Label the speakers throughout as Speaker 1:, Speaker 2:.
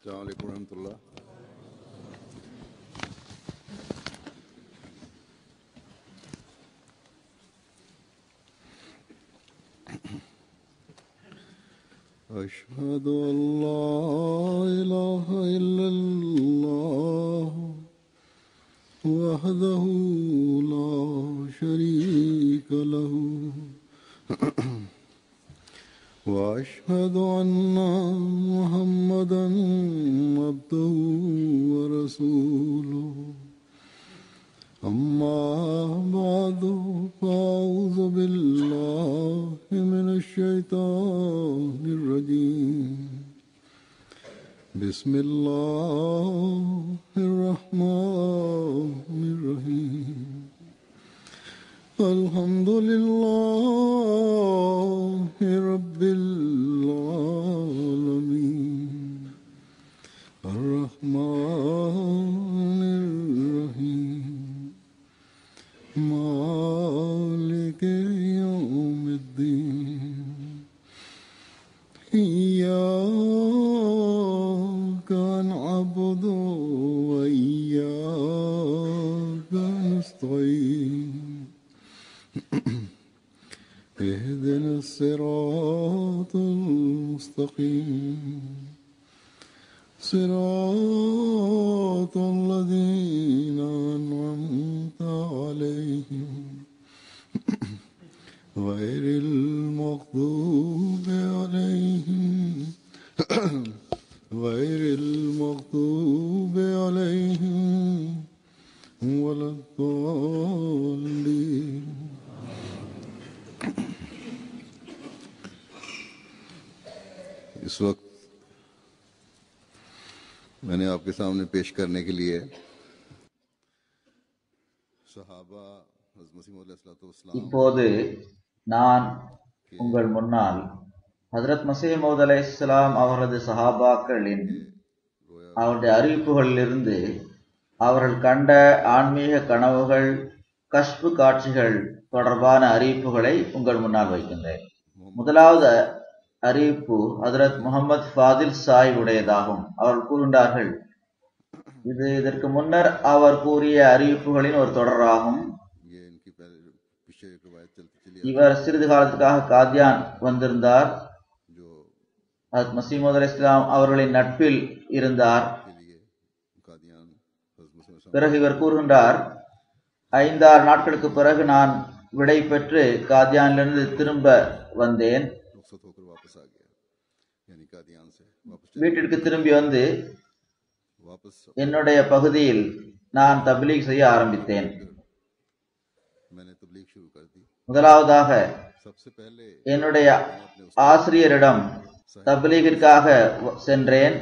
Speaker 1: अस्सलाम वालेकुम रहमतुल्लाह। अशहदु अल्ला इलाहा इल्लल्लाह वहदहु ला शरीका लहु وأشهد أن محمدا عبده ورسوله أما بعد فأعوذ بالله من الشيطان الرجيم بسم الله الرحمن الرحيم الحمد لله رب العالمين الرحمن الرحيم مالك يوم الدين إياك نعبد وإياك نستعين اهدنا الصراط المستقيم صراط الذين أنعمت عليهم غير المغضوب عليهم ولا الضالين। इस वक्त मैंने आपके सामने पेश करने के लिए सहाबा हज़रत मसीह मौद अलैहिस्सलाम
Speaker 2: இப்போது நான் உங்கள் முன்னால் ஹஜ்ரத் மஸீஹ் மவ்ஊத் அலைஹிஸ்ஸலாம் அவரது சஹாபாக்களின் அவருடைய அறிவிப்புகளிலிருந்து அவர்கள் கண்ட ஆன்மீக கனவுகள், கஷ்பு காட்சிகள் தொடர்பான அறிவிப்புகளை உங்கள் முன்னால் வைக்கின்றேன். முதலாவது அறிவிப்பு ஹஜ்ரத் முஹம்மது ஃபாதில் சாஹிப் உடையதாகும். அவர்கள் கூறுகின்றார்கள், இது இதற்கு முன்னர் அவர் கூறிய அறிவிப்புகளின் ஒரு தொடராகும். இவர் சிறிது காலத்துக்காக காதியான் வந்திருந்தார். ஹஜ்ரத் மஸீஹ் மவ்ஊத் அலைஹிஸ்ஸலாம் அவர்களின் நட்பில் இருந்தார். பிறகு இவர் கூறுகின்றார், 5-6 நாட்களுக்கு பிறகு நான் விடை பெற்று காதியானிலிருந்து திரும்ப வந்தேன். வீட்டிற்கு திரும்பி வந்து என்னுடைய பகுதியில் நான் தப்லீக் செய்ய ஆரம்பித்தேன். முதலாவதாக என்னுடைய ஆசிரியரிடம் தப்லீகிற்காக சென்றேன்.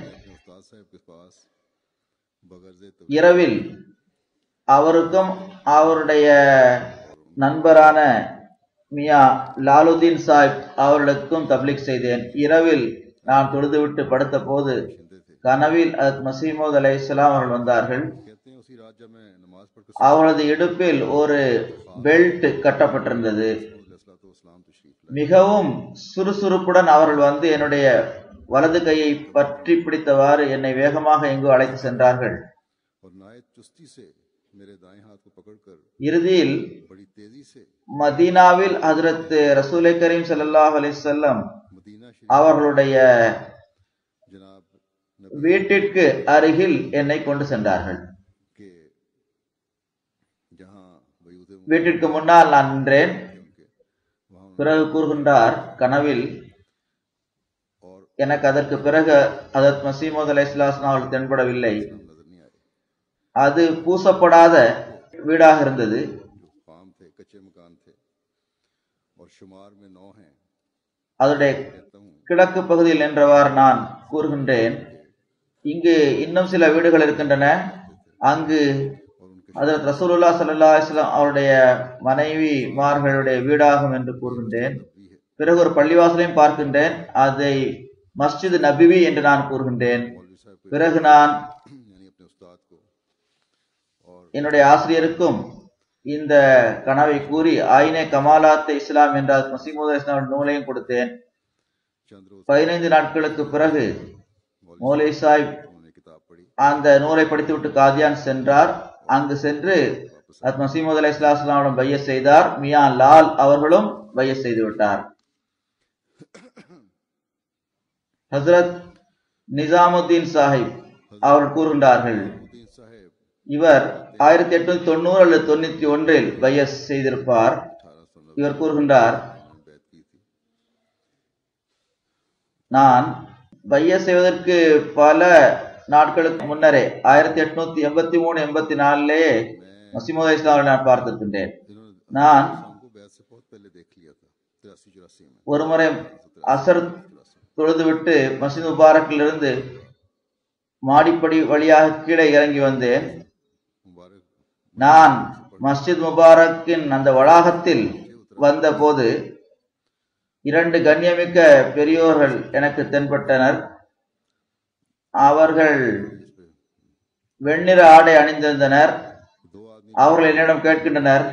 Speaker 2: இரவில் அவருக்கும் அவருடைய நண்பரான மியா லாலுதீன் சாஹிப் அவர்களுக்கும் தப்லீக் செய்தேன். இரவில் நான் தொழுதுவிட்டு படுத்த போது கனவில் ஹஜ்ரத் மஸீஹ் மவ்ஊத் அலைஹிஸ்ஸலாம் அவர்கள் வந்தார்கள். அவரது இடுப்பில் ஒரு பெல்ட் கட்டப்பட்டிருந்தது. மிகவும் சுறுசுறுப்புடன் அவர்கள் வந்து என்னுடைய வலது கையை பற்றி பிடித்தவாறு என்னை வேகமாக எங்கு அழைத்து சென்றார்கள். இறுதியில் மதீனாவில் ஹஜ்ரத் ரசூலே கரீம் ஸல்லல்லாஹு அலைஹி வஸல்லம் அவர்களுடைய வீட்டிற்கு அருகில் என்னை கொண்டு சென்றார்கள். வீட்டிற்கு முன்னால் நான் நின்றேன். பிறகு கூறுகின்றார், கனவில் எனக்கு அதற்கு பிறகு ஹஜ்ரத் மஸீஹ் மவ்ஊத் அலைஹிஸ்ஸலாம் அவர்கள் தென்படவில்லை. அது பூசப்படாத வீடாக இருந்தது. அதனுடைய கிழக்கு பகுதியில் நின்றவாறு நான் கூறுகின்றேன், இங்கு இன்னும் சில வீடுகள் இருக்கின்றன. அங்கு ஹஜ்ரத் ரசூலுல்லாஹ் ஸல்லல்லாஹு அலைஹி வஸல்லம் அவருடைய மனைவிமார்களுடைய வீடாகும் என்று கூறுகின்றேன். பிறகு ஒரு பள்ளிவாசலையும் பார்க்கின்றேன். அதை மஸ்ஜித் நபிவி என்று நான் கூறுகின்றேன். பிறகு நான் என்னுடைய ஆசிரியருக்கும் இந்த கனவை கூறி ஆயினே கமாலாத் இஸ்லாம் என்ற மஸீஹ் மவ்ஊத் அலைஹிஸ்ஸலாம் நூலையும் கொடுத்தேன். 15 நாட்களுக்கு பிறகு மௌலவி சாஹிப் அந்த நூலை படித்துவிட்டு காதியான் சென்றார். அங்கு சென்று மசீமது அலைஹிஸ்ஸலாமிடம் பையத் செய்தார். மியா லால் அவர்களும் பையத் செய்து விட்டார். ஹஸ்ரத் நிசாமுத்தீன் சாஹிப் அவர்கள் கூறுகின்றார்கள், இவர் 1890 அல்லது 91 பையத் செய்திருப்பார். இவர் கூறுகின்றார், நான் பையத் செய்வதற்கு பல நாட்களுக்கு முன்னரே 1883-84 மசீமது அலைஹிஸ்ஸலாமை நான் பார்த்திருக்கின்றேன். நான் ஒருமுறை அசர் தொழுதுவிட்டு மஸ்ஜித் முபாரக்கிலிருந்து மாடிப்படி வழியாக கீழே இறங்கி வந்தேன். நான் மஸ்ஜித் முபாரக்கின் அந்த வளாகத்தில் வந்த போது 2 கண்ணியமிக்க பெரியோர்கள் எனக்கு தென்பட்டனர். அவர்கள் வெண்ணிற ஆடை அணிந்திருந்தனர். அவர்கள் என்னிடம் கேட்கின்றனர்,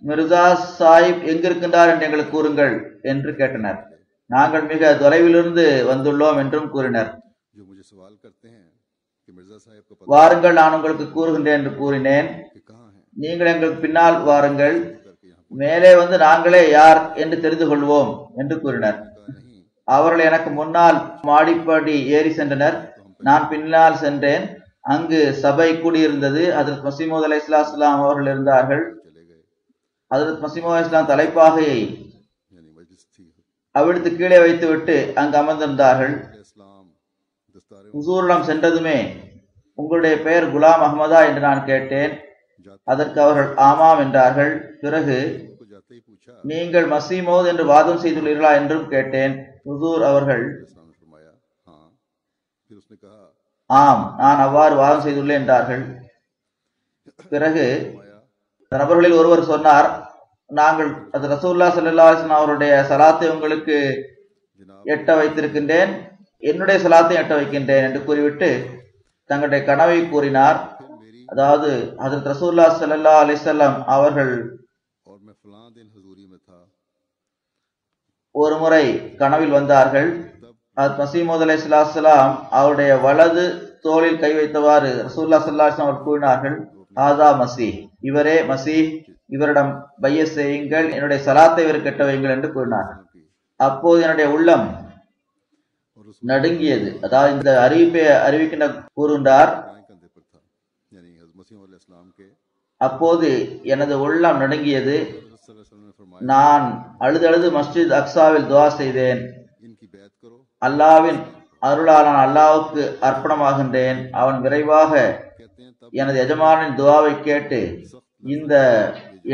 Speaker 2: மிர்சா சாஹிப் எங்கிருக்கின்றார் என்று எங்களுக்கு கூறுங்கள் என்று கேட்டனர். நாங்கள் மிக தொலைவிலிருந்து வந்துள்ளோம் என்றும் கூறினர். வாருங்கள், நான் உங்களுக்கு கூறுகின்றேன் என்று கூறினேன். நீங்கள் எங்களுக்கு பின்னால் வாருங்கள், மேலே வந்து நாங்களே யார் என்று தெரிந்து கொள்வோம் என்று கூறினர். அவர்கள் எனக்கு முன்னால் மாடிப்படி ஏறி சென்றனர். நான் பின்னால் சென்றேன். அங்கு சபை கூடியிருந்தது. ஹஜ்ரத் மசீமூத் அலைஹிஸ்ஸலாம் அவர்கள் இருந்தார்கள். ஹஜ்ரத் மசீமூத் அலைஹிஸ்ஸலாம் தலைப்பாகையை அவிழ்த்து கீழே வைத்துவிட்டு அங்கு அமர்ந்திருந்தார்கள். ஹுசூரிடம் சென்றதுமே, உங்களுடைய பெயர் குலாம் அஹ்மதா என்று நான் கேட்டேன். அதற்கு அவர்கள் ஆமாம் என்றார்கள். பிறகு, நீங்கள் மசீமோத் என்று வாதம் செய்துள்ளீர்களா என்றும் கேட்டேன். ஹுசூர் அவர்கள், ஆம், நான் அவ்வாறு வாதம் செய்துள்ளேன் என்றார்கள். பிறகு நபர்களில் ஒருவர் சொன்னார், நாங்கள் அது ரசூலுல்லாஹி ஸல்லல்லாஹு அலைஹி வஸல்லம் அவருடைய சலாத்தை உங்களுக்கு எட்ட வைத்திருக்கின்றேன், என்னுடைய சலாத்தை எட்ட வைக்கின்றேன் என்று கூறிவிட்டு தங்களுடைய கனவை கூறினார். அதாவது ஹஜ்ரத் ரசூலுல்லாஹி ஸல்லல்லாஹு அலைஹி வஸல்லம் அவர்கள் ஒரு முறை கனவில் வந்தார்கள். மசீமூத் அலைஹிஸ்ஸலாம் அவருடைய வலது தோளில் கை வைத்தவாறு ரசூலுல்லாஹி ஸல்லல்லாஹு அலைஹி வஸல்லம் அவர்கள் கூறினார்கள், ஆதா மசீஹ், இவரே மசீஹ், இவரிடம் பையத் செய்யுங்கள், என்னுடைய சலாத்தை இவர் கெட்ட வையுங்கள் என்று கூறினார்கள். அப்போது என்னுடைய உள்ளம் நடுங்கியது. அதாவது இந்த அறிவிப்பை அறிவிக்கின்ற கூறுகின்றார், அப்போது எனது உள்ளம் நடுங்கியது. நான் அழுது மஸ்ஜித் அக்ஸாவில் துஆ செய்தேன். அல்லாவின் அருளால் நான் அல்லாஹ்வுக்கு அர்ப்பணமாகின்றேன். அவன் விரைவாக எனது எஜமானின் துஆவை கேட்டு இந்த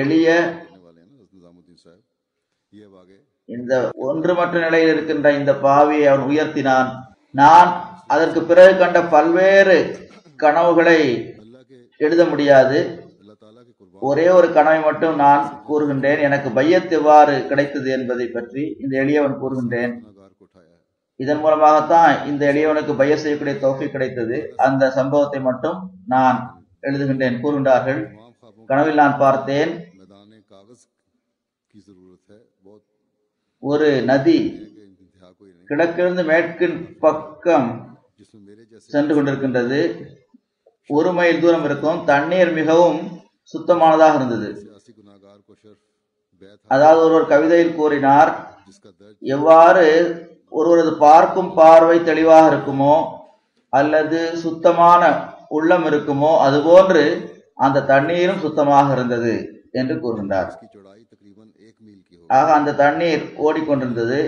Speaker 2: எளிய இந்த ஒன்றுமற்ற நிலையில் இருக்கின்ற இந்த பாவியை அவன் உயர்த்தினான். நான் அதற்கு பிறகு கண்ட பல்வேறு கனவுகளை எழுத முடியாது. ஒரே ஒரு கனவை மட்டும் நான் கூறுகின்றேன். எனக்கு பையத் எவ்வாறு கிடைத்தது என்பதை பற்றி இந்த எளியவன் கூறுகின்றேன். இதன் மூலமாகத்தான் இந்த எளியவனுக்கு பையத் செய்யக்கூடிய தௌஃபீக் கிடைத்தது. அந்த சம்பவத்தை மட்டும் நான் எழுதுகின்றேன். கூறுகின்றார்கள், கனவில் நான் பார்த்தேன், ஒரு நதி கிழக்கிலிருந்து மேற்கின் பக்கம் சென்று கொண்டிருக்கின்றது. 1 மைல் தூரம் இருக்கும். தண்ணீர் மிகவும் சுத்தமானதாக இருந்தது. அதாவது ஒருவர் கவிதையில் கூறினார், எவ்வாறு ஒருவரது பார்க்கும் பார்வை தெளிவாக இருக்குமோ அல்லது சுத்தமான உள்ளம் இருக்குமோ அதுபோன்று அந்த தண்ணீரும் சுத்தமாக இருந்தது என்று கூறுகின்றார். ஆக அந்த தண்ணீர் ஓடிக்கொண்டிருந்தது.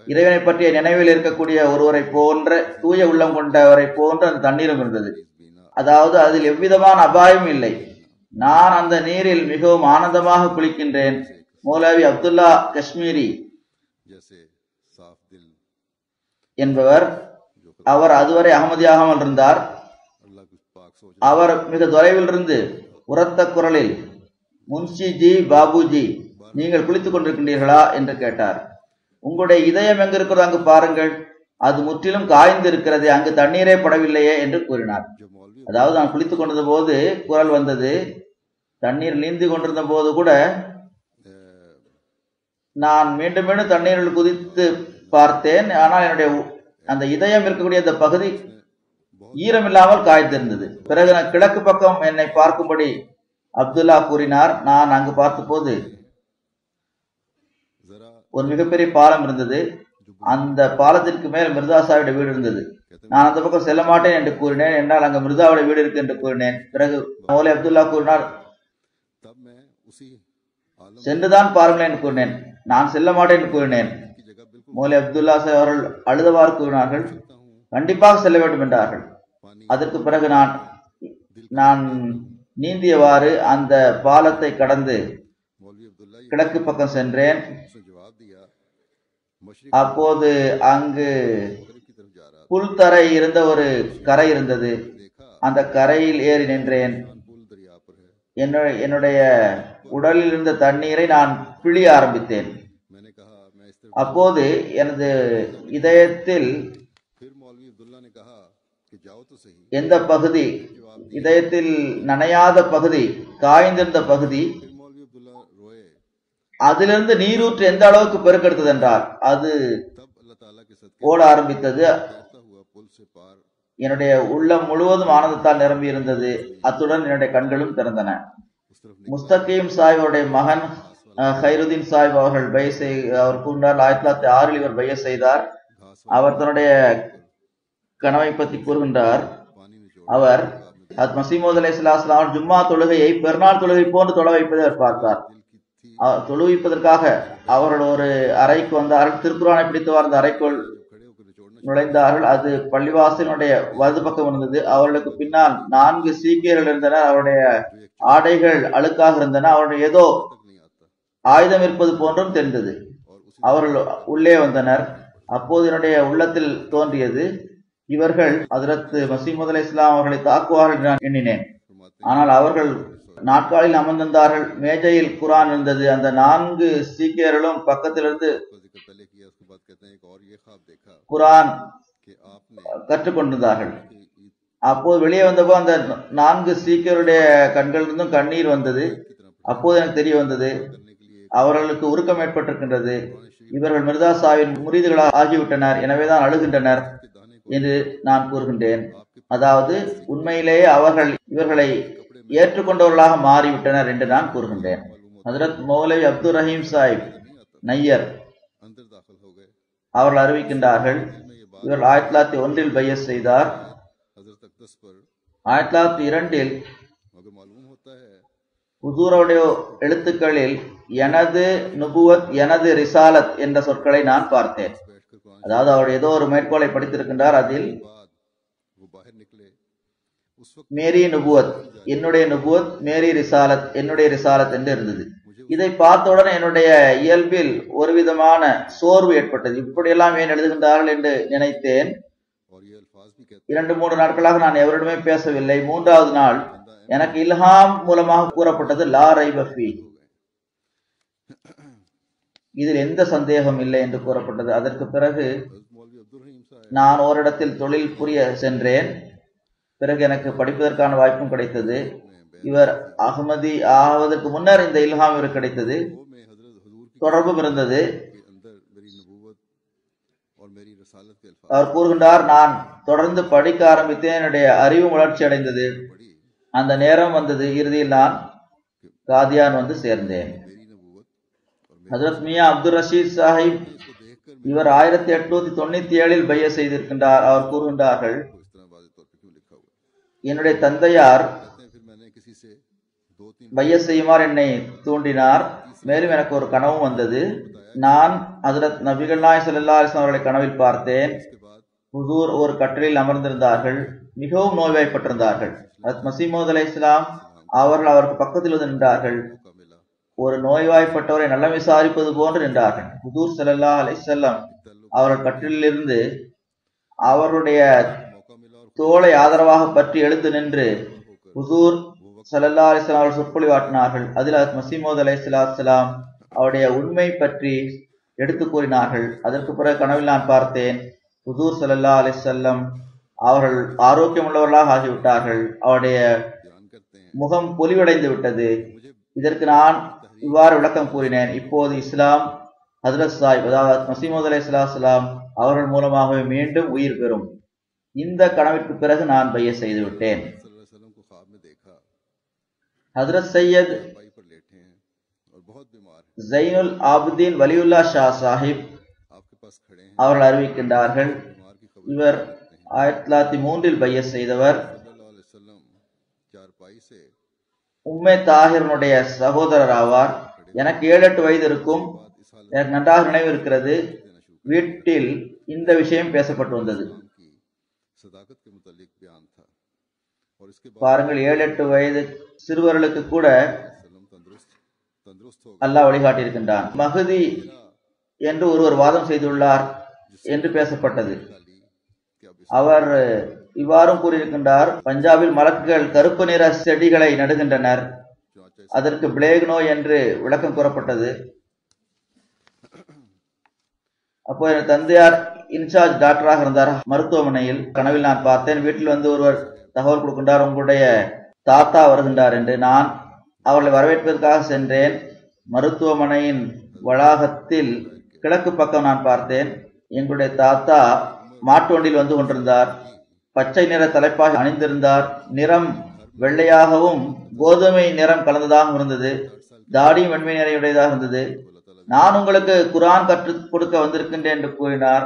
Speaker 2: இறைவனை பற்றிய நினைவில் இருக்கக்கூடிய ஒருவரை போன்ற தூய உள்ளம் கொண்டவரை போன்ற அந்த தண்ணீரும் இருந்தது. அதாவது அதில் எவ்விதமான அபாயம் இல்லை. நான் அந்த நீரில் மிகவும் ஆனந்தமாக குளிக்கின்றேன். மௌலவி அப்துல்லா காஷ்மீரி என்பவர், அவர் அதுவரை அகமதியாகாமல் இருந்தார். அவர் மிக தொலைவில் இருந்து உரத்த குரலில், முன்ஷி ஜி, பாபுஜி, நீங்கள் குளித்துக் கொண்டிருக்கின்றீர்களா என்று கேட்டார். உங்களுடைய இதயம் எங்கு இருக்கிறதோ அங்கு பாருங்கள், அது முற்றிலும் காய்ந்து இருக்கிறது, அங்கு தண்ணீரே படவில்லையே என்று கூறினார். அதாவது நான் குளித்துக் கொண்டிருந்த போது குரல் வந்தது. தண்ணீர் நீந்தி கொண்டிருந்த போது கூட நான் மீண்டும் மீண்டும் தண்ணீரில் குதித்து பார்த்தேன். ஆனால் என்னுடைய அந்த இதயம் இருக்கக்கூடிய அந்த பகுதி ஈரமில்லாமல் காய்ந்திருந்தது. பிறகு கிழக்கு பக்கம் என்னை பார்க்கும்படி அப்துல்லா கூறினார். நான் அங்கு பார்த்தபோது ஒரு மிகப்பெரிய பாலம் இருந்தது. அந்த பாலத்திற்கு மேல் மிர்தா சாஹிபுடைய வீடு இருந்தது. நான் அந்த பக்கம் செல்ல மாட்டேன் என்று கூறினேன். என்றால் அங்கு மிர்தாவுடைய வீடு இருக்கு என்று கூறினேன். பிறகு மௌலை அப்துல்லா கூறினார், சென்றுதான் பாருங்கள் என்று கூறினேன். நான் செல்ல மாட்டேன் என்று கூறினேன். மௌலை அப்துல்லா சாஹிப் அவர்கள் அழுதவாறு கூறினார்கள், கண்டிப்பாக செல்ல வேண்டும் என்றார்கள். அதற்கு பிறகு நான் நீந்தியவாறு அந்த பாலத்தை கடந்து கிழக்கு பக்கம் சென்றேன். அப்போது அங்கு புல்தரை இருந்த ஒரு கரை இருந்தது. அந்த கரையில் ஏறி நின்றேன். என்னுடைய உடலில் இருந்த தண்ணீரை நான் பிழிய ஆரம்பித்தேன். அப்போது எனது இதயத்தில் எந்த பகுதி, இதயத்தில் நனையாத பகுதி, காய்ந்திருந்த பகுதி, அதிலிருந்து நீரூற்று எந்த அளவுக்கு பெருக்கெடுத்தது என்றால் அது ஓட ஆரம்பித்தது. என்னுடைய உள்ளம் முழுவதும் ஆனந்தத்தால் நிரம்பி இருந்தது. அத்துடன் என்னுடைய கண்களும் திறந்தன. முஸ்தகீம் சாஹிபுடைய மகன் ஹைருதீன் சாஹிப் அவர்கள் அவர் கூறினார், 1906 இவர் பைய செய்தார். அவர் தன்னுடைய கனவை பற்றி கூறுகின்றார். அவர் மசீமூத் அலைஹிஸ்ஸலாம் ஜும்மா தொழுகையை பெருநாள் தொழுகை போன்று தொழ வைப்பதை அவர் பார்த்தார். தொழுவிப்பதற்காக அவர்கள் ஒரு அறைக்கு வந்தார்கள். திருக்குரானை பிடித்தவாறு அந்த அறைக்குள் நுழைந்தார்கள். அது பள்ளிவாசலுடைய வலது பக்கம் இருந்தது. அவர்களுக்கு பின்னால் 4 சீக்கியர்கள் இருந்தனர். அவருடைய ஆடைகள் அழுக்காக இருந்தன. அவருடைய ஏதோ ஆயுதம் இருப்பது போன்றும் தெரிந்தது. அவர்கள் உள்ளே வந்தனர். அப்போது என்னுடைய உள்ளத்தில் தோன்றியது, இவர்கள் ஹஜ்ரத் மசீமூத் அலைஹிஸ்ஸலாம் அவர்களை தாக்குவார்கள் என்று நான் எண்ணினேன். ஆனால் அவர்கள் நாட்காலில் அமர்ந்திருந்தார்கள். மேஜையில் குரான் இருந்தது. அந்த 4 சீக்கியர்களும் பக்கத்திலிருந்து குரான் கற்றுக்கொண்டிருந்தார்கள். அப்போது வெளியே வந்தபோது அந்த 4 சீக்கியருடைய கண்களிலிருந்தும் கண்ணீர் வந்தது. அப்போது எனக்கு தெரிய வந்தது, அவர்களுக்கு உருக்கம் ஏற்பட்டிருக்கின்றது. இவர்கள் மிர்தா சாஹிபின் முரீதுகளாக ஆகிவிட்டனர், எனவேதான் அழுகின்றனர் என்று நான் கூறுகின்றேன். அதாவது உண்மையிலேயே அவர்கள் இவர்களை ஏற்றுக்கொண்டவர்களாக மாறிவிட்டனர் என்று நான் கூறுகின்றேன். ஹஜ்ரத் மௌலவி அப்துல் ரஹீம் சாஹிப் நையர் அவர்கள் அறிவிக்கின்றார்கள், இவர் 1901 பையஸ் செய்தார். 1902 ஹுசூருடைய எழுத்துக்களில் எனது நுபுவத், எனது ரிசாலத் என்ற சொற்களை நான் பார்த்தேன். அதாவது அவர் ஏதோ ஒரு மேற்கோளை படித்திருக்கின்றார். அதில் மேரி நுபுவத், என்னுடைய நுபுவத், மேரி ரிசாலத், என்னுடைய ரிசாலத் என்று இருந்தது. இதை பார்த்தவுடன் என்னுடைய இயல்பில் ஒரு விதமான சோர்வு ஏற்பட்டது. இப்படியெல்லாம் ஏன் எழுதுகின்றார்கள் என்று நினைத்தேன். 2-3 நாட்களாக நான் எவரிடமே பேசவில்லை. 3வது நாள் எனக்கு இல்ஹாம் மூலமாக கூறப்பட்டது, லா ரைப ஃபீ, இதில் எந்த சந்தேகம் இல்லை என்று கூறப்பட்டது. அதற்கு பிறகு நான் ஓரிடத்தில் தொழில் புரிய சென்றேன். பிறகு எனக்கு படிப்பதற்கான வாய்ப்பும் கிடைத்தது. இவர் அகமதி ஆவதற்கு முன்னர் இந்த இல்ஹாம் இவர் கிடைத்தது, தொடர்பும் இருந்தது. அவர் கூறுகின்றார், நான் தொடர்ந்து படிக்க ஆரம்பித்தேன். என்னுடைய அறிவு வளர்ச்சி அடைந்தது. அந்த நேரம் வந்தது. இறுதியில் நான் காதியான் வந்து சேர்ந்தேன். ஹஜ்ரத் மியா அப்துல் ரஷீத் சாஹிப் இவர் 1897 பைய செய்திருக்கின்றார். அவர் கூறுகின்றார்கள், என்னுடைய தந்தையார் பைய செய்யுமாறு என்னை தூண்டினார். மேலும் எனக்கு ஒரு கனவும் வந்தது. நான் ஹஜ்ரத் நபிகள் நாயகம் ஸல்லல்லாஹு அலைஹி வஸல்லம் அவர்களை கனவில் பார்த்தேன். ஹுசூர் ஒரு கட்டிலில் அமர்ந்திருந்தார்கள். மிகவும் நோய்வாய்ப்பட்டிருந்தார்கள். ஹஜ்ரத் மசீமூத் அலைஹிஸ்ஸலாம் அவர்கள் அவருக்கு பக்கத்தில் வந்து நின்றார்கள். ஒரு நோய்வாய்ப்பட்டவரை நலம் விசாரிப்பது போன்று நின்றார்கள். ஹுசூர் ஸல்லல்லாஹு அலைஹி வஸல்லம் அவர்கள் கட்டிலிருந்து அவருடைய தோளை ஆதரவாக பற்றி எழுந்து நின்று ஹுசூர் ஸல்லல்லாஹு அலைஹி வஸல்லம் அவர்கள் சொற்பொழிவாற்றினார்கள். அதில் ஹஜ்ரத் மசீமூத் அலைஹிஸ்ஸலாம் அவருடைய உண்மை பற்றி எடுத்து கூறினார்கள். அதற்கு பிறகு கனவில் நான் பார்த்தேன், ஹுசூர் ஸல்லல்லாஹு அலைஹி வஸல்லம் அவர்கள் ஆரோக்கியம் உள்ளவர்களாக ஆகிவிட்டார்கள். அவருடைய முகம் பொலிவடைந்து விட்டது. இதற்கு நான் இவ்வாறு விளக்கம் கூறினேன், இப்போது இஸ்லாம் ஹஜ்ரத் சாஹிப், அதாவது மசீமூத் அலைஹிஸ்ஸலாம் அவர்கள் மூலமாகவே மீண்டும் உயிர் பெறும். இந்த கனவிற்கு பிறகு நான் பைய செய்து விட்டேன்.
Speaker 1: सल्लल्लाहु अलैहि वसल्लम को ख्वाब में देखा
Speaker 2: ஹஜ்ரத் சையத்
Speaker 1: पाई पर लेटे हैं और बहुत बीमार हैं,
Speaker 2: ஜைனுல் ஆபிதீன் வலியுல்லா ஷா சாஹிப்
Speaker 1: आपके पास खड़े हैं,
Speaker 2: அவர்கள் அறிவிக்கின்றார்கள்,
Speaker 1: बीमार की खबर
Speaker 2: இவர் 1903 பைய செய்தவர்.
Speaker 1: सल्लल्लाहु अलैहि वसल्लम चारपाई से
Speaker 2: உம்மே தாஹிரனுடைய சகோதரர் ஆவார். எனக்கு 7-8 வயது இருக்கும்.
Speaker 1: इस हालत
Speaker 2: எனக்கு நன்றாக நினைவு இருக்கிறது,
Speaker 1: देना शुरू
Speaker 2: வீட்டில் இந்த விஷயம் பேசப்பட்டு வந்தது.
Speaker 1: की सदाकत के मुतालिक बयान था और इसके बाद
Speaker 2: பாருங்கள், 7-8 வயது சிறுவர்களுக்கு கூட
Speaker 1: वसल्लम तंदुरुस्त हो
Speaker 2: அல்லாஹ் வழிகாட்டியிருக்கின்றான். மஹதி என்று ஒருவர் வாதம் செய்துள்ளார் என்று பேசப்பட்டது.
Speaker 1: डाली कि अब इस
Speaker 2: அவர் இவ்வாறும் கூறியிருக்கின்றார், பஞ்சாபில் மலக்குகள் கருப்பு நிற செடிகளை நடுகின்றனர்,
Speaker 1: चुनाचे
Speaker 2: அதற்கு பிளேக் நோய் என்று விளக்கம் கூறப்பட்டது. அப்போ என் தந்தையார் இன்சார்ஜ் டாக்டராக இருந்தார் மருத்துவமனையில். கனவில் நான் பார்த்தேன், வீட்டில் வந்து ஒருவர் தகவல் கொடுக்கின்றார், உங்களுடைய தாத்தா வருகின்றார் என்று. நான் அவர்களை வரவேற்பதற்காக சென்றேன். மருத்துவமனையின் வளாகத்தில் கிழக்கு பக்கம் நான் பார்த்தேன், எங்களுடைய தாத்தா மாட்டு வண்டியில் வந்து கொண்டிருந்தார். பச்சை நிற தலைப்பாக அணிந்திருந்தார். நிறம் வெள்ளையாகவும் கோதுமை நிறம் கலந்ததாகவும் இருந்தது. தாடியும் வெண்மை நிறையுடையதாக இருந்தது. நான் உங்களுக்கு குர்ஆன் கற்றுக் கொடுக்க வந்திருக்கின்றேன் என்று கூறினார்.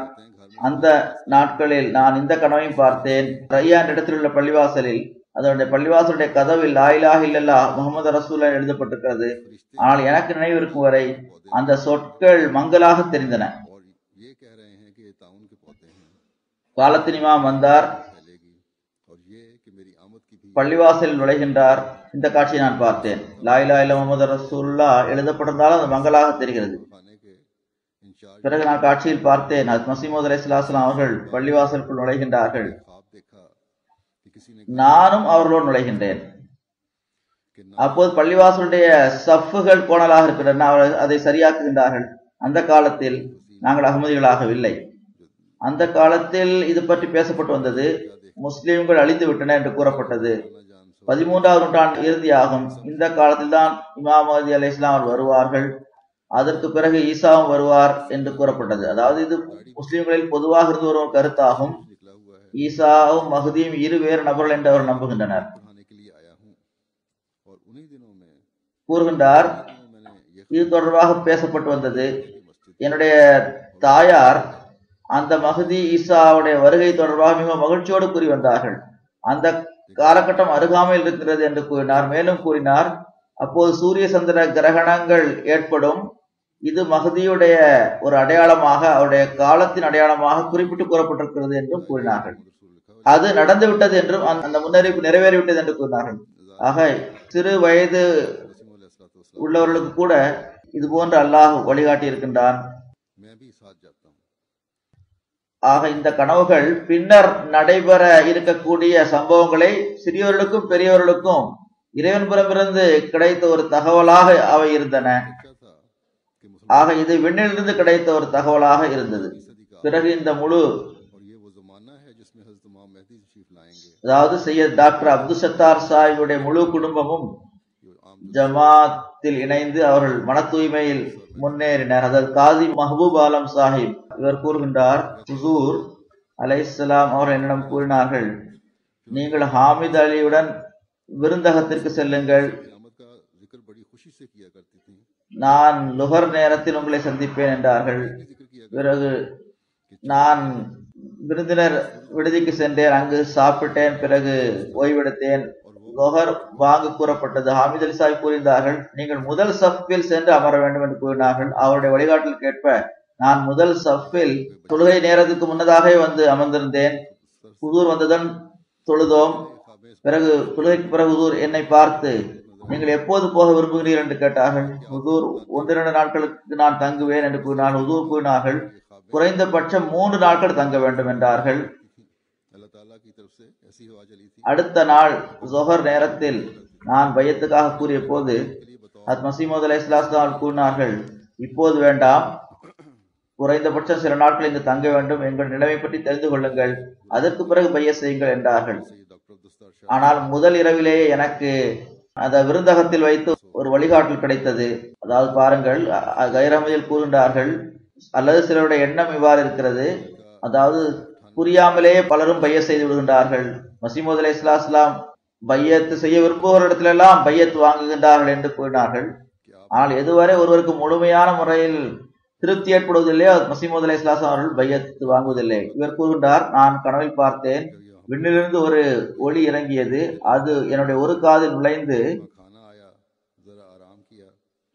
Speaker 2: அந்த நாட்களில் நான் இந்த கனவையும் பார்த்தேன். ரய்யான் இடத்தில் உள்ள பள்ளிவாசலில், அதனுடைய பள்ளிவாசலுடைய கதவில் லா இலாஹ இல்லல்லாஹ் முஹம்மது ரசூலுல்லாஹ் எழுதப்பட்டிருக்கிறது. ஆனால் எனக்கு நினைவு இருக்கும் வரை அந்த சொற்கள் மங்கலாக தெரிந்தன.
Speaker 1: और ये कह रहे हैं कि ये ताउन के पौधे हैं,
Speaker 2: காலத்தின் இமாம் வந்தார்,
Speaker 1: फैलेगी और ये कि मेरी आमद की भी
Speaker 2: பள்ளிவாசலில் நுழைகின்றார். இந்த காட்சியை நான் பார்த்தேன். லா இலாஹ இல்லல்லாஹ் முஹம்மது ரசூலுல்லாஹ் எழுதப்பட்டிருந்தாலும் அது மங்கலாக தெரிகிறது.
Speaker 1: खाने के इंचार्ज
Speaker 2: பிறகு நான் காட்சியில் பார்த்தேன், ஹஜ்ரத் மஸீஹ் மவ்ஊத் அலைஹிஸ்ஸலாம் அவர்கள் பள்ளிவாசலுக்குள் நுழைகின்றார்கள்.
Speaker 1: ख्वाब देखा कि किसी ने
Speaker 2: நானும் அவர்களோடு நுழைகின்றேன்.
Speaker 1: कि ना
Speaker 2: அப்போது பள்ளிவாசலுடைய சஃப்புகள் கோணலாக இருக்கின்றன, அவர்கள் அதை சரியாக்குகின்றார்கள். அந்த காலத்தில் நாங்கள் அகமதிகளாகவில்லை. அந்த காலத்தில் இது பற்றி பேசப்பட்டு வந்தது. முஸ்லிம்கள் அழிந்து விட்டன என்று கூறப்பட்டது.
Speaker 1: ना जान सो
Speaker 2: 13ஆம் நூற்றாண்டு இறுதியாகும். இந்த காலத்தில் தான் இமாம் மஹ்தி அலைஹிஸ்ஸலாம் அவர்கள் வருவார்கள். அதற்கு பிறகு ஈசாவும் வருவார் என்று கூறப்பட்டது. அதாவது இது முஸ்லிம்களில் பொதுவாக இருந்து வரும் ஒரு கருத்தாகும்.
Speaker 1: निकला हुआ है,
Speaker 2: ஈசாவும் மஹ்தியும் இரு வேறு நபர்கள் என்று அவர் நம்புகின்றனர்.
Speaker 1: पढ़ाने के लिए आया हूँ और उन्हीं दिनों में
Speaker 2: கூறுகின்றார்,
Speaker 1: मैंने ये
Speaker 2: இது தொடர்பாக பேசப்பட்டு வந்தது.
Speaker 1: मस्जिद
Speaker 2: என்னுடைய தாயார் அந்த மஹ்தி ஈசாவுடைய வருகை தொடர்பாக மிக மகிழ்ச்சியோடு கூறி வந்தார்கள். அந்த காலகட்டம் அருகாமையில் இருக்கிறது என்று கூறினார். மேலும் கூறினார், அப்போது சூரிய சந்திர கிரகணங்கள் ஏற்படும், இது மஹ்தியுடைய ஒரு அடையாளமாக, அவருடைய காலத்தின் அடையாளமாக குறிப்பிட்டு கூறப்பட்டிருக்கிறது என்றும் கூறினார்கள். அது நடந்துவிட்டது என்றும் அந்த முன்னறிவிப்பு நிறைவேறிவிட்டது என்று கூறினார்கள். ஆக சிறு வயது உள்ளவர்களுக்கு கூட இது போன்று அல்லாஹ் வழிகாட்டி இருக்கின்றான்.
Speaker 1: मैं भी साथ जाता हूँ।
Speaker 2: ஆக இந்த கனவுகள் பின்னர் நடைபெற இருக்கக்கூடிய சம்பவங்களை சிறியவர்களுக்கும் பெரியவர்களுக்கும் இறைவன்புறமிருந்து கிடைத்த ஒரு தகவலாக அவை இருந்தன.
Speaker 1: अच्छा था कि
Speaker 2: ஆக இது விண்ணிலிருந்து கிடைத்த ஒரு தகவலாக இருந்தது. பிறகு இந்த முழு
Speaker 1: और ये वो जमाना है जिसमें हजरत इमाम मेहदी तशरीफ लाएंगे,
Speaker 2: அதாவது சையத் டாக்டர் அப்துல் சத்தார் சாஹிபுடைய முழு குடும்பமும்
Speaker 1: जो आम
Speaker 2: ஜமாத்தில் இணைந்து அவர்கள் மன தூய்மையில் முன்னேறினர். அதாவது காதி மஹபூப் ஆலம் சாஹிப் இவர் கூறுகின்றார், ஹுசூர் அலைஹிஸ்ஸலாம் அவர்கள் என்னிடம் கூறினார்கள், நீங்கள் ஹாமித் அலியுடன் விருந்தகத்திற்கு செல்லுங்கள்,
Speaker 1: क़यामत का जिक्र बड़ी खुशी से किया करती थी।
Speaker 2: நான் லுகர் நேரத்தில் உங்களை சந்திப்பேன் என்றார்கள்.
Speaker 1: जिक्र किया
Speaker 2: பிறகு நான் விருந்தினர் விடுதிக்கு சென்றேன், அங்கு சாப்பிட்டேன், பிறகு ஓய்வெடுத்தேன். லுகர் வாங்கு கூறப்பட்டது. ஹாமித் அலி சாஹிப் கூறினார்கள், நீங்கள் முதல் சஃபில் சென்று அமர வேண்டும் என்று கூறினார்கள். அவருடைய வழிகாட்டல் கேட்ப நான் முதல் சஃபில் தொழுகை நேரத்துக்கு முன்னதாகவே வந்து அமர்ந்திருந்தேன். ஹுசூர் வந்ததுடன் தொழுதோம். பிறகு தொழுகைக்கு பிறகு ஹுசூர் என்னை பார்த்து, நீங்கள் எப்போது போக விரும்புகிறீர்கள் என்று கேட்டார்கள். ஹுசூர் 1-2 நாட்களுக்கு நான் தங்குவேன் என்று கூறினார். ஹுசூர் கூறினார்கள், குறைந்தபட்சம் 3 நாட்கள் தங்க வேண்டும் என்றார்கள்.
Speaker 1: अल्लाह ताला की तरफ से ऐसी हवा चली थी।
Speaker 2: அடுத்த நாள் ஸொஹர் நேரத்தில் நான் பையத்துக்காக கூறிய போது ஹஜ்ரத் மஸீஹ் மவ்ஊத் அலைஹிஸ்ஸலாம் கூறினார்கள், இப்போது வேண்டாம், குறைந்தபட்சம் சில நாட்கள் இங்கு தங்க வேண்டும், எங்கள் நிலைமை பற்றி தெரிந்து கொள்ளுங்கள், அதற்கு பிறகு பைய செய்யுங்கள் என்றார்கள்.
Speaker 1: डॉक्टर अब्दुल सत्तार
Speaker 2: ஆனால் முதல் இரவிலேயே எனக்கு அந்த விருந்தகத்தில் வைத்து ஒரு வழிகாட்டல் கிடைத்தது. அதாவது பாருங்கள், கைர் அஹ்மதியில் கூறுகின்றார்கள், அல்லது சிலருடைய எண்ணம் இவ்வாறு இருக்கிறது, அதாவது புரியாமலே பலரும் பையத் செய்து விடுகின்றார்கள். மசீமது அலைஹிஸ்ஸலாம் பையத்து செய்ய விரும்புகிறவரிடத்திலெல்லாம் பையத் வாங்குகின்றார்கள் என்று கூறினார்கள். ஆனால் எதுவரை ஒருவருக்கு முழுமையான முறையில் திருப்தி ஏற்படுவதில்லையோ மசீமது அலைஹிஸ்ஸலாம் அவர்கள் பையத்து வாங்குவதில்லை. இவர் கூறுகின்றார், நான் கனவில் பார்த்தேன், விண்ணிலிருந்து ஒரு ஒளி இறங்கியது. அது என்னுடைய ஒரு காதில் நுழைந்து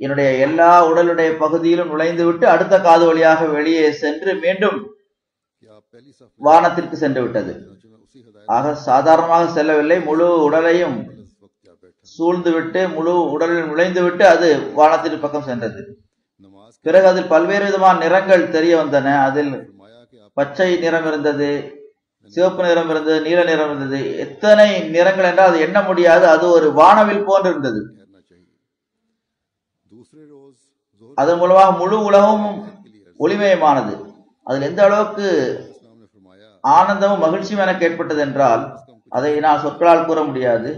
Speaker 2: என்னுடைய எல்லா உடலுடைய பகுதியிலும் நுழைந்து விட்டு அடுத்த காது வழியாக வெளியே சென்று மீண்டும் வானத்திற்கு சென்று விட்டது. ஆக சாதாரணமாக செல்லவில்லை, முழு உடலையும் சூழ்ந்து விட்டு முழு உடலில் நுழைந்து விட்டு அது வானத்தின் பக்கம் சென்றது. பிறகு அதில் பல்வேறு விதமான நிறங்கள் தெரிய வந்தன. அதில் பச்சை நிறம் இருந்தது, சிவப்பு நிறம் இருந்தது, நீல நிறம் இருந்தது. எத்தனை நிறங்கள் என்றால் அது எண்ண முடியாது. அது ஒரு வானவில் போன்று இருந்தது. அதன் மூலமாக முழு உலகமும் ஒளிமயமானது. அதில் எந்த அளவுக்கு ஆனந்தமும் மகிழ்ச்சியும் எனக்கு ஏற்பட்டது என்றால் அதை நான் சொற்களால் கூற முடியாது.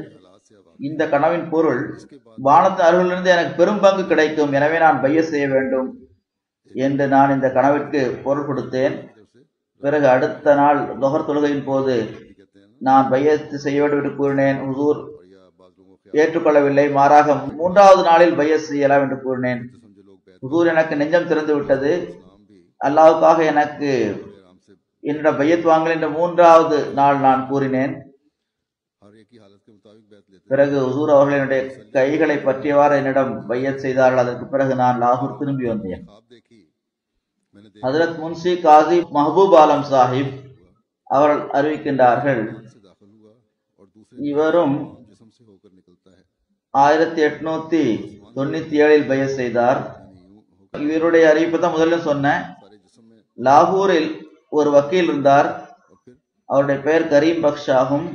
Speaker 2: இந்த கனவின் பொருள், வானத்தின் அருளிலிருந்து எனக்கு பெரும் பங்கு கிடைக்கும், எனவே நான் பையத் செய்ய வேண்டும் என்று நான் இந்த கனவிற்கு பொருள் கொடுத்தேன். பிறகு அடுத்த நாள் தொஹர் தொழுகையின் போது நான் பையத் செய்ய வேண்டும் என்று கூறினேன். ஹுசூர் ஏற்றுக்கொள்ளவில்லை, மாறாக 3வது நாளில் பையத் செய்யலாம் என்று கூறினேன். ஹுசூர் எனக்கு நெஞ்சம் திறந்து விட்டது. அல்லாஹ்வுக்காக எனக்கு என்னிடம் பையத் வாங்கல் என்ற 3வது நாள் நான் கூறினேன். பிறகு ஹுசூர் அவர்கள் என்னுடைய கைகளை பற்றியவாறு என்னிடம் பையத் செய்தார்கள். அதற்கு பிறகு நான் லாகூர் திரும்பி வந்தேன். ஹஜ்ரத் முன்ஷி காசி மஹபூப் ஆலம் சாஹிப் அவர்கள் அறிவிக்கின்றார்கள், இவரும் 1897 பையத் செய்தார். இவருடைய அறிவிப்பு தான் முதல்ல சொன்னேன். லாகூரில் ஒரு வக்கீல் இருந்தார், அவருடைய பெயர் கரீம் பக்ஷ் ஆகும்.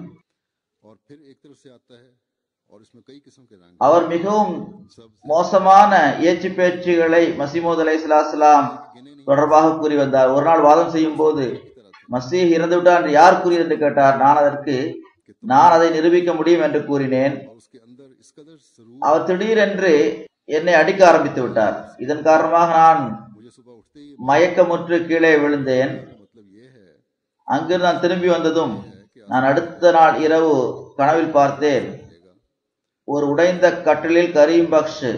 Speaker 2: அவர் மிகவும் மோசமான ஏச்சு பேச்சுகளை மசீமது அலைஹிஸ்ஸலாம் தொடர்பாக கூறி வந்தார். ஒரு நாள் வாதம் செய்யும் போது மசீஹ் இறந்து விட்டார் என்று யார் கூறியது என்று கேட்டார். நான் அதை நிரூபிக்க முடியும் என்று கூறினேன். அவர் திடீரென்று என்னை அடிக்க ஆரம்பித்து விட்டார். இதன் காரணமாக நான் மயக்கமுற்று கீழே விழுந்தேன். அங்கிருந்து நான் திரும்பி வந்ததும் நான் அடுத்த நாள் இரவு கனவில் பார்த்தேன், ஒரு உடைந்த கட்டிலில் கரீம் பக்ஷ்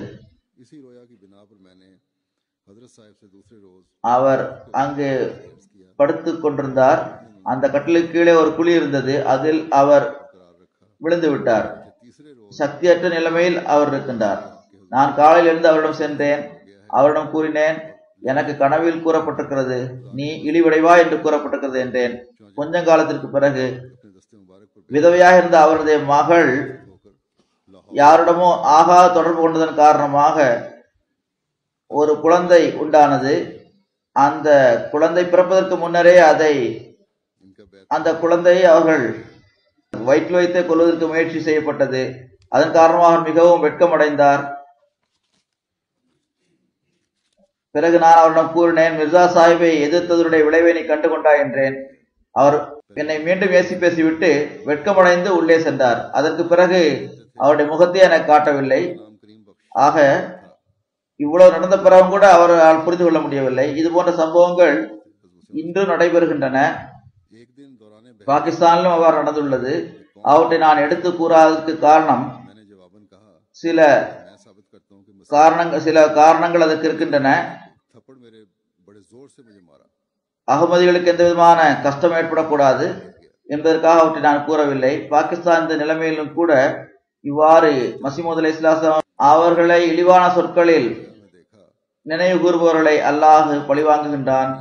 Speaker 2: அவர் அங்கு படுத்துக் கொண்டிருந்தார். அந்த கட்டிலுக்கு கீழே ஒரு குழி இருந்தது, அதில் அவர் விழுந்து விட்டார். சக்தியற்ற நிலைமையில் அவர் இருக்கின்றார். நான் காலையில் இருந்து அவரிடம் சென்றேன். அவரிடம் கூறினேன், எனக்கு கனவில் கூறப்பட்டிருக்கிறது, நீ இழிவடைவா என்று கூறப்பட்டிருக்கிறது என்றேன். கொஞ்ச காலத்திற்கு பிறகு விதவையாக இருந்த அவருடைய மகள் யாரிடமோ ஆகாத தொடர்பு கொண்டதன் காரணமாக ஒரு குழந்தை உண்டானது. அந்த குழந்தை பிறப்பதற்கு முன்னரே அந்த குழந்தையை அவர்கள் வயிற்றில் வைத்தே கொல்வதற்கு முயற்சி செய்யப்பட்டது. அதன் காரணமாக மிகவும் வெட்கமடைந்தார். பிறகு நான் அவரிடம் கூறினேன், மிர்சா சாஹிப்பை எதிர்த்ததனுடைய விளைவை நீ கண்டு கொண்டாய் என்றேன். அவர் என்னை மீண்டும் ஏசி பேசிவிட்டு வெட்கமடைந்து உள்ளே சென்றார். அதற்கு பிறகு அவருடைய முகத்தை எனக்கு காட்டவில்லை. ஆக இவ்வளவு நடந்த பிறகும் கூட அவரால் புரிந்து கொள்ள முடியவில்லை. இது போன்ற சம்பவங்கள் இன்று நடைபெறுகின்றன. பாகிஸ்தானிலும் அவ்வாறு நடந்துள்ளது. அவற்றை நான் எடுத்து கூறாததற்கு காரணம் சில காரணங்கள் அதற்கு இருக்கின்றன. அகமதிகளுக்கு எந்த விதமான கஷ்டம் ஏற்படக்கூடாது என்பதற்காக அவற்றை நான் கூறவில்லை. பாகிஸ்தான் இந்த நிலைமையிலும் கூட இவ்வாறு மசீமது அலைஹிஸ்ஸலாம் அவர்களை இழிவான சொற்களில் நினைவு கூறுபவர்களை அல்லாஹ் பழிவாங்குகின்றான்.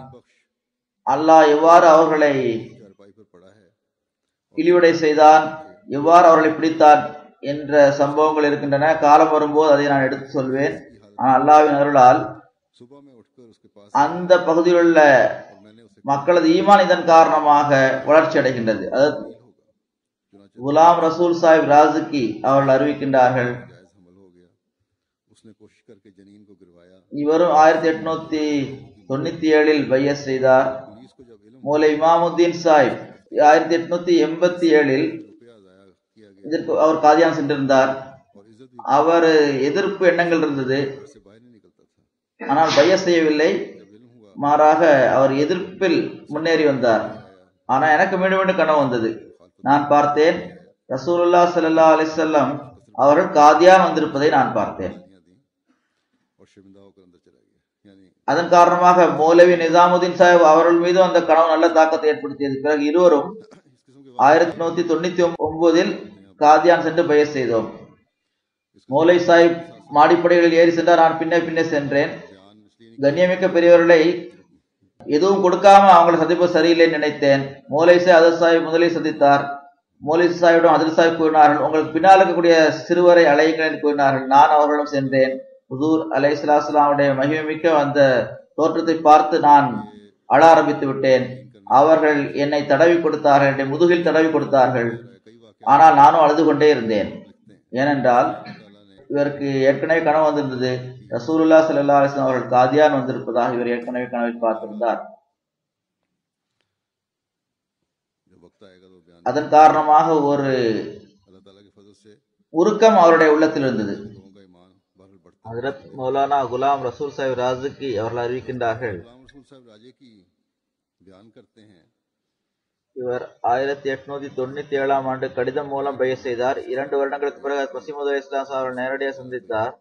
Speaker 2: அல்லாஹ் எவ்வாறு அவர்களை இழிவடை செய்தான், எவ்வாறு அவர்களை பிடித்தான் என்ற சம்பவங்கள் இருக்கின்றன. காலம் வரும்போது அதை நான் எடுத்து சொல்வேன். ஆனால் அல்லாஹ்வின் அருளால் அந்த பகுதியில் உள்ள மக்களது ஈமான் இதன் காரணமாக வளர்ச்சி அடைகின்றது. அதாவது குலாம் ரசூல் சாஹிப் ராசிகி அவர்கள் அறிவிக்கின்றார்கள், இவரும் 1897 பையத் செய்தார். மௌலை இமாமுத்தீன் சாஹிப் 1887 இதற்கு அவர் காதியான் சென்றிருந்தார். அவர் எதிர்ப்பு எண்ணங்கள் இருந்தது, ஆனால் பையத் செய்யவில்லை. மாறாக அவர் எதிர்ப்பில் முன்னேறி வந்தார். ஆனா எனக்கு மீண்டும் மீண்டும் கனவு வந்தது. நான் பார்த்தேன் ரசூலுல்லாஹ் ஸல்லல்லாஹு அலைஹி வஸல்லம் அவர்கள் காதியான் வந்திருப்பதை நான் பார்த்தேன்.
Speaker 1: और शर्मिंदा होकर अंदर चला गया। यानी
Speaker 2: அதன் காரணமாக மௌலவி நிசாமுதீன் சாஹிப் அவர்கள் மீது அந்த கனவு நல்ல தாக்கத்தை ஏற்படுத்தியது. பிறகு இருவரும்
Speaker 1: इस किस्म के
Speaker 2: 1899 காதியான் சென்று பையத் செய்தோம். மௌலை சாஹிப் மாடிப்படிகளில் ஏறி சென்றார். நான் பின்னே பின்னே சென்றேன்.
Speaker 1: बयान इसलिए
Speaker 2: கண்ணியமிக்க பெரியவர்களை எதுவும் கொடுக்காம அவங்களை சந்திப்பது சரியில்லைன்னு நினைத்தேன். மௌலை சாஹிப் அதர் சாஹிப் முதலில் சந்தித்தார். மௌலை சாஹிப்பிடம் அதர் சாஹிப் கூறினார்கள், உங்களுக்கு பின்னால் இருக்கக்கூடிய சிறுவரை அழையுங்கள் என்று கூறினார்கள். நான் அவர்களிடம் சென்றேன். ஹுசூர் அலைஹிஸ்ஸலாமுடைய மகிமைமிக்க அந்த தோற்றத்தை பார்த்து நான் அழ ஆரம்பித்து விட்டேன். அவர்கள் என்னை தடவி கொடுத்தார்கள், என்னை முதுகில் தடவி கொடுத்தார்கள். ஆனால் நானும் அழுது கொண்டே இருந்தேன். ஏனென்றால் இவருக்கு ஏற்கனவே கனவு வந்திருந்தது. ரசூலுல்லாஹ் ஸல்லல்லாஹு அலைஹி வஸல்லம் அவர்கள் காதியான் வந்திருப்பதாக இவர் ஏற்கனவே கனவில் பார்த்திருந்தார்.
Speaker 1: जब वक्त आएगा तो बयान
Speaker 2: அதன் காரணமாக ஒரு
Speaker 1: अल्लाह ताला के फजल से
Speaker 2: உருக்கம் அவருடைய உள்ளத்தில் இருந்தது.
Speaker 1: लोगों का ईमान बहरहाल बढ़ता है।
Speaker 2: ஹஜ்ரத் மௌலானா குலாம் ரசூல் சாஹிப் ராஸிகி அவர்கள் அறிவிக்கின்றார்கள்,
Speaker 1: गुलाम रसूल साहब राजे की बयान करते हैं
Speaker 2: இவர் 1897 ஆண்டு கடிதம் மூலம் பையத் செய்தார். 2 வருடங்களுக்கு பிறகு மசீமது அலைஹிஸ்ஸலாம் அவர்கள் நேரடியாக சந்தித்தார்.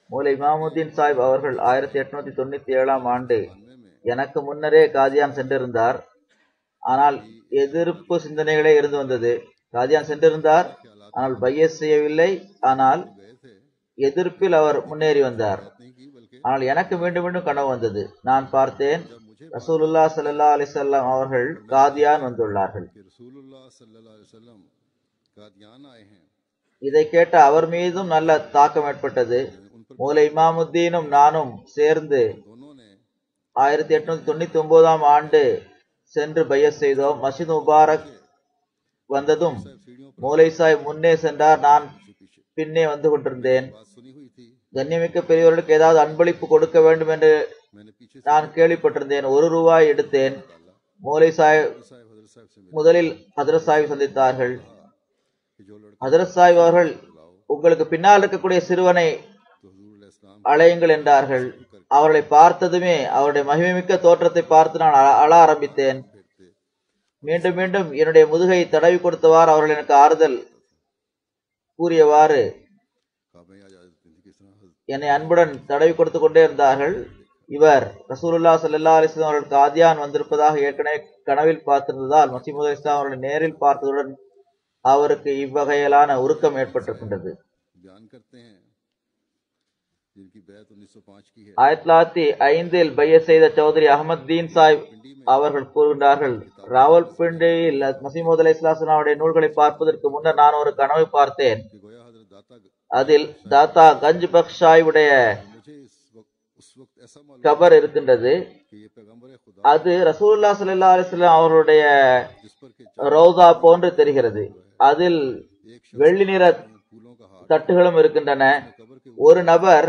Speaker 2: மௌலை இமாமுத்தீன் சாஹிப் அவர்கள் 1897 ஆண்டு எனக்கு முன்னரே காதியான் சென்றிருந்தார். ஆனால் எதிர்ப்பு சிந்தனைகளே இருந்து வந்தது. காதியான் சென்றிருந்தார், ஆனால் பையத் செய்யவில்லை. ஆனால்
Speaker 1: गए थे,
Speaker 2: எதிர்ப்பில் அவர் முன்னேறி வந்தார்.
Speaker 1: बात नहीं की, बल्कि
Speaker 2: ஆனால் எனக்கு மீண்டும் மீண்டும் கனவு வந்தது. நான் பார்த்தேன்
Speaker 1: जब मुझे
Speaker 2: ரசூலுல்லாஹ் ஸல்லல்லாஹு அலைஹி வஸல்லம் அவர்கள் காதியான் வந்துள்ளார்கள்.
Speaker 1: कि रसूलुल्लाह सल्लल्लाहु अलैहि वसल्लम कादियान आए हैं,
Speaker 2: இதை கேட்ட அவர் மீதும் நல்ல தாக்கம் ஏற்பட்டது.
Speaker 1: उन पर
Speaker 2: மௌலை இமாமுத்தீனும் நானும் சேர்ந்து
Speaker 1: दोनों ने
Speaker 2: 1899 ஆண்டு சென்று பையத் செய்தோம். மஸ்ஜித் முபாரக் வந்ததும்
Speaker 1: सीढ़ियों पर
Speaker 2: மௌலை சாஹிப் முன்னே சென்றார், நான்
Speaker 1: पीछे
Speaker 2: பின்னே வந்து கொண்டிருந்தேன்.
Speaker 1: बात सुनी हुई थी,
Speaker 2: கண்ணியமிக்க பெரியவர்களுக்கு ஏதாவது அன்பளிப்பு கொடுக்க வேண்டும் என்று
Speaker 1: मैंने पीछे से
Speaker 2: நான் கேள்விப்பட்டிருந்தேன். ₹1 எடுத்தேன். மௌலை சாஹிப்
Speaker 1: साहब हजरत साहब से मिला
Speaker 2: முதலில் ஹஜ்ரத் சாஹிப் சந்தித்தார்கள்.
Speaker 1: कि जो लड़का
Speaker 2: ஹஜ்ரத் சாஹிப் அவர்கள் உங்களுக்கு பின்னால் இருக்கக்கூடிய சிறுவனை
Speaker 1: तो हुजूर अलैहिस्सलाम
Speaker 2: அழையுங்கள் என்றார்கள். அவர்களை பார்த்ததுமே அவருடைய மகிமைமிக்க தோற்றத்தை பார்த்து நான் அழ ஆரம்பித்தேன்.
Speaker 1: फेरते
Speaker 2: மீண்டும் மீண்டும் என்னுடைய முதுகை தடவி கொடுத்தவாறு அவர்கள் எனக்கு ஆறுதல் கூறியவாறு
Speaker 1: काबे आ जाती थी, किस तरह हजरत
Speaker 2: என்னை அன்புடன் தடவி கொடுத்து கொண்டே இருந்தார்கள். இவர் ரசூலுல்லாஹ் ஸல்லல்லாஹு அலைஹி வஸல்லம் அவர்கள் காதியான் வந்திருப்பதாக ஏற்கனவே கனவில் பார்த்திருந்ததால் மசீமது அலைஹிஸ்ஸலாம் அவர்களை நேரில் பார்த்ததுடன் அவருக்கு இவ்வகையிலான உருக்கம் ஏற்பட்டிருக்கின்றது.
Speaker 1: बयान करते हैं जिनकी बैत 1905 की है,
Speaker 2: 1905 பையத் செய்த சௌதரி அஹமத் தீன் சாஹிப் அவர்கள் கூறுகின்றார்கள், ராவல்பிண்டியில் மசீமது அலைஹிஸ்ஸலாம் அவருடைய நூல்களை பார்ப்பதற்கு முன்னர் நான் ஒரு கனவை பார்த்தேன்.
Speaker 1: कि गोया हजरत दाता
Speaker 2: அதில் தாத்தா கஞ்ச் பக்ஷ் சாஹிபுடைய
Speaker 1: मुझे उस वक्त ऐसा मालूम
Speaker 2: கபர் இருக்கின்றது.
Speaker 1: कि ये पैगंबर खुदा
Speaker 2: அது ரசூலுல்லாஹ் ஸல்லல்லாஹு அலைஹி வஸல்லம் அவருடைய
Speaker 1: जिस पर के
Speaker 2: ரௌதா போன்று தெரிகிறது. அதில்
Speaker 1: एक
Speaker 2: வெள்ளி நிற
Speaker 1: फूलों का हाथ
Speaker 2: தட்டுகளும் இருக்கின்றன.
Speaker 1: कब्र के
Speaker 2: ஒரு நபர்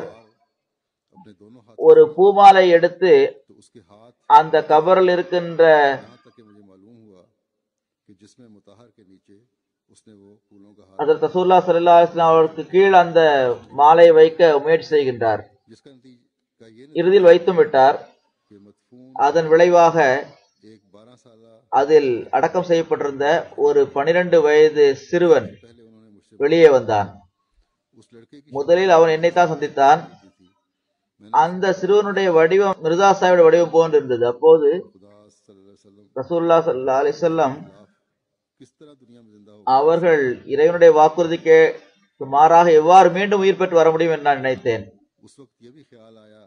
Speaker 1: अपने दोनों हाथ
Speaker 2: ஒரு பூமாலை எடுத்து
Speaker 1: तो उसके हाथ
Speaker 2: அந்த கபரில் இருக்கின்ற
Speaker 1: यहाँ तक कि मुझे मालूम हुआ कि जिसमें मुताहर के नीचे उसने वो फूलों का हाथ
Speaker 2: ஹஜ்ரத் ரசூலுல்லாஹ் ஸல்லல்லாஹு அலைஹி வஸல்லம் அவருக்கு கீழ் அந்த மாலையை வைக்க முயற்சி செய்கின்றார்.
Speaker 1: जिसका नतीजा ये
Speaker 2: இறுதியில் வைத்தும் விட்டார்.
Speaker 1: कि मदफून
Speaker 2: அதன் விளைவாக
Speaker 1: एक 12 साल
Speaker 2: அதில் அடக்கம் செய்யப்பட்டிருந்த ஒரு 12 வயது சிறுவன்
Speaker 1: पहले उन्होंने मुझसे
Speaker 2: வெளியே வந்தான்.
Speaker 1: उस लड़के की
Speaker 2: முதலில் அவன் என்னைத்தான் சந்தித்தான்.
Speaker 1: शादी थी। मैंने
Speaker 2: அந்த சிறுவனுடைய வடிவம் மிர்சா சாஹிபுடைய வடிவம் போன்று இருந்தது. அப்போது
Speaker 1: खुदा सल्लल्लाहु अलैहि वसल्लम
Speaker 2: ரசூலுல்லாஹ் ஸல்லல்லாஹு அலைஹி வஸல்லம்
Speaker 1: किस तरह दुनिया में जिंदा हो
Speaker 2: அவர்கள் இறைவனுடைய வாக்குறுதிக்கு மாறாக எவ்வாறு மீண்டும் உயிர் பெற்று வர முடியும் என்று நான் நினைத்தேன்.
Speaker 1: उस वक्त ये भी ख्याल आया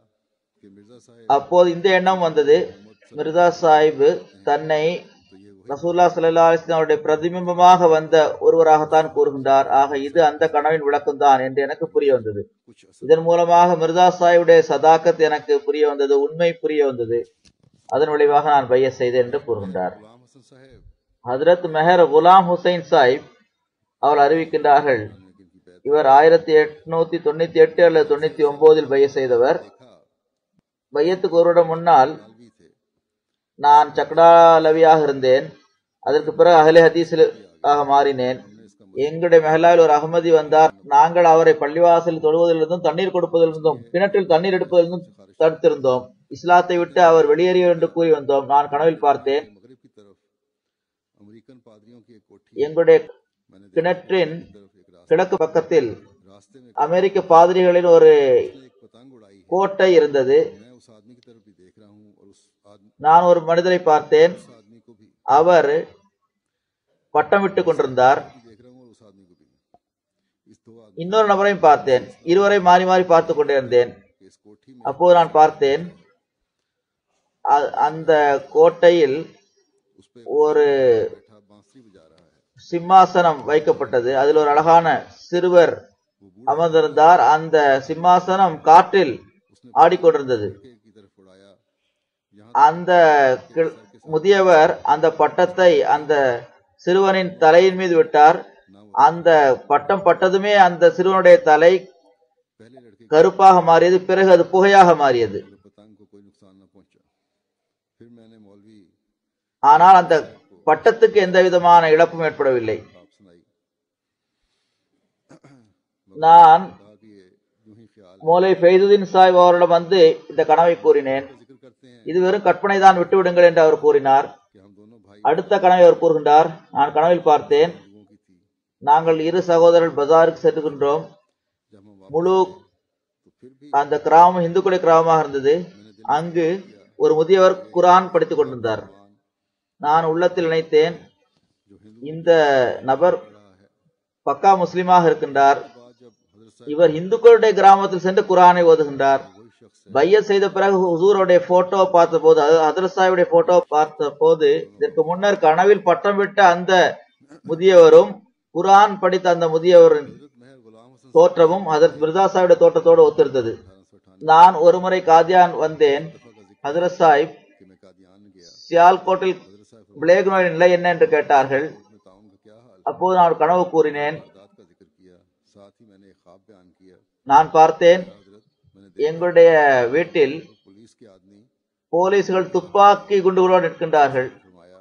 Speaker 1: कि मिर्जा साहब
Speaker 2: அப்போது இந்த எண்ணம் வந்தது, மிர்சா சாஹிப் தன்னை
Speaker 1: तो ये वही
Speaker 2: ரசூலுல்லாஹ் ஸல்லல்லாஹு அலைஹி வஸல்லம் அவருடைய பிரதிபிம்பமாக வந்த ஒருவராகத்தான் கூறுகின்றார். ஆக இது அந்த கனவின் விளக்கம்தான் என்று எனக்கு புரிய வந்தது.
Speaker 1: कुछ असर
Speaker 2: இதன் மூலமாக மிர்சா சாஹிபுடைய சதாக்கத் எனக்கு புரிய வந்தது, உண்மை புரிய வந்தது. அதன் விளைவாக நான் பையத் செய்தேன் என்று கூறுகின்றார்.
Speaker 1: गुलाम हसन साहब
Speaker 2: ஹஜ்ரத் மெஹர் குலாம் ஹுசைன் சாஹிப் அவர்கள் அறிவிக்கின்றார்கள்,
Speaker 1: ने जिनकी बैत
Speaker 2: இவர் 1898 அல்லது 99 பையத் செய்தவர்.
Speaker 1: देखा
Speaker 2: பையத்துக்கு ஒரு வருடம் முன்னால்
Speaker 1: भी थे,
Speaker 2: நான் சக்டாலவியாக இருந்தேன். அதற்கு பிறகு அஹ்லே ஹதீஸில் மாறினேன். எங்களுடைய மெஹலாவில் ஒரு அகமதி வந்தார். நாங்கள் அவரை பள்ளிவாசலில் தொழுவதிலிருந்தும் தண்ணீர் கொடுப்பதிலிருந்தும் கிணற்றில் தண்ணீர் எடுப்பதிலிருந்தும் தடுத்திருந்தோம். இஸ்லாத்தை விட்டு அவர் வெளியேறியவர் என்று கூறி வந்தோம். நான் கனவில் பார்த்தேன்,
Speaker 1: मगरिब की तरफ अमेरिकन पादरियों की एक कोठी
Speaker 2: எங்களுடைய
Speaker 1: मैंने देखी
Speaker 2: கிணற்றின்
Speaker 1: की तरफ एक
Speaker 2: கிழக்கு பக்கத்தில்
Speaker 1: रास्ते में
Speaker 2: அமெரிக்க பாதிரிகளின் ஒரு
Speaker 1: उसने एक पतंग उड़ाई है।
Speaker 2: கோட்டை இருந்தது.
Speaker 1: मैं उस आदमी की तरफ भी देख रहा हूँ और
Speaker 2: நான் ஒரு மனிதரை பார்த்தேன்.
Speaker 1: उस आदमी को भी
Speaker 2: அவர் பட்டம் விட்டுக் கொண்டிருந்தார்.
Speaker 1: देख रहा हूँ और उस आदमी को भी इस दो आदमी
Speaker 2: இன்னொரு நபரையும் பார்த்தேன். இருவரை மாறி மாறி பார்த்து கொண்டிருந்தேன்.
Speaker 1: के इस कोठी में
Speaker 2: அப்போது நான் பார்த்தேன் அந்த கோட்டையில்
Speaker 1: उस पे
Speaker 2: ஒரு
Speaker 1: बैठा बांसुरी बजा रहा है।
Speaker 2: சிம்மாசனம் வைக்கப்பட்டது. அதில் ஒரு அழகான சிறுவர் அமர்ந்திருந்தார். அந்த சிம்மாசனம் காற்றில் ஆடிக்கொண்டிருந்தது.
Speaker 1: की तरफ उड़ाया
Speaker 2: அந்த முதியவர் அந்த பட்டத்தை அந்த சிறுவனின் தலையின் மீது விட்டார். அந்த பட்டம் பட்டதுமே அந்த சிறுவனுடைய தலை
Speaker 1: पहले लड़के
Speaker 2: கருப்பாக மாறியது. பிறகு அது புகையாக மாறியது.
Speaker 1: पतंग को कोई नुकसान न पहुंचा। फिर मैंने मौलवी
Speaker 2: ஆனால் அந்த பட்டத்துக்கு எந்த விதமான இழப்பும் ஏற்படவில்லை.
Speaker 1: आप सुनाई
Speaker 2: நான்
Speaker 1: कहा कि ये यूं ही ख्याल
Speaker 2: மௌலை ஃபைதுதீன் சாஹிப் அவரிடம் வந்து இந்த கனவை கூறினேன்.
Speaker 1: जिक्र करते हैं
Speaker 2: இது வெறும் கற்பனை தான், விட்டுவிடுங்கள் என்று அவர் கூறினார்.
Speaker 1: कि हम दोनों भाई
Speaker 2: அடுத்த கனவை அவர் கூறுகின்றார், நான் கனவில் பார்த்தேன்,
Speaker 1: लोगों की थी।
Speaker 2: நாங்கள் இரு சகோதரர்கள் பஜாருக்கு செல்கின்றோம்.
Speaker 1: जब हम वापस
Speaker 2: முழு
Speaker 1: तो फिर भी
Speaker 2: அந்த கிராமம் இந்துக்களுடைய கிராமமாக இருந்தது. அங்கு ஒரு முதியவர் குர்ஆன் படித்துக் கொண்டிருந்தார். நான் உள்ளத்தில் நினைத்தேன்,
Speaker 1: जो हिंदू
Speaker 2: இந்த நபர்
Speaker 1: रहा है
Speaker 2: பக்கா முஸ்லிமாக இருக்கின்றார்.
Speaker 1: बाद जब हजरत
Speaker 2: இவர் இந்துக்களுடைய கிராமத்தில் சென்று குர்ஆனை ஓதுகின்றார்.
Speaker 1: वही शख्स है
Speaker 2: பையத் செய்த பிறகு ஹுசூருடைய போட்டோ பார்த்த போது, ஹதரத் சாஹிபுடைய போட்டோ பார்த்த போது, இதற்கு முன்னர் கனவில் பட்டம் விட்ட அந்த முதியவரும் குர்ஆன் படித்த அந்த முதியவரின்
Speaker 1: हजरत मेहर गुलाम हसन
Speaker 2: தோற்றமும் ஹதரத் மிர்சா சாஹிபுடைய தோற்றத்தோடு ஒத்திருந்தது.
Speaker 1: 1898
Speaker 2: நான் ஒருமுறை காதியான் வந்தேன்.
Speaker 1: का जिक्र
Speaker 2: ஹதரத் சாஹிப்
Speaker 1: कि मैं कादियान गया।
Speaker 2: சியால்கோட்டில்
Speaker 1: हजरत साहब
Speaker 2: பிளேக் நோயின் நிலை என்ன என்று கேட்டார்கள்.
Speaker 1: में ताउन का क्या हाल
Speaker 2: அப்போது நான் ஒரு கனவு கூறினேன்.
Speaker 1: वारदात का जिक्र किया। साथ ही मैंने एक ख्वाब बयान किया।
Speaker 2: நான் பார்த்தேன்,
Speaker 1: हजरत मैंने
Speaker 2: எங்களுடைய வீட்டில்
Speaker 1: देखा पुलिस के आदमी
Speaker 2: போலீஸ்கள் துப்பாக்கி குண்டுகளோடு நிற்கின்றார்கள்.
Speaker 1: फरमाया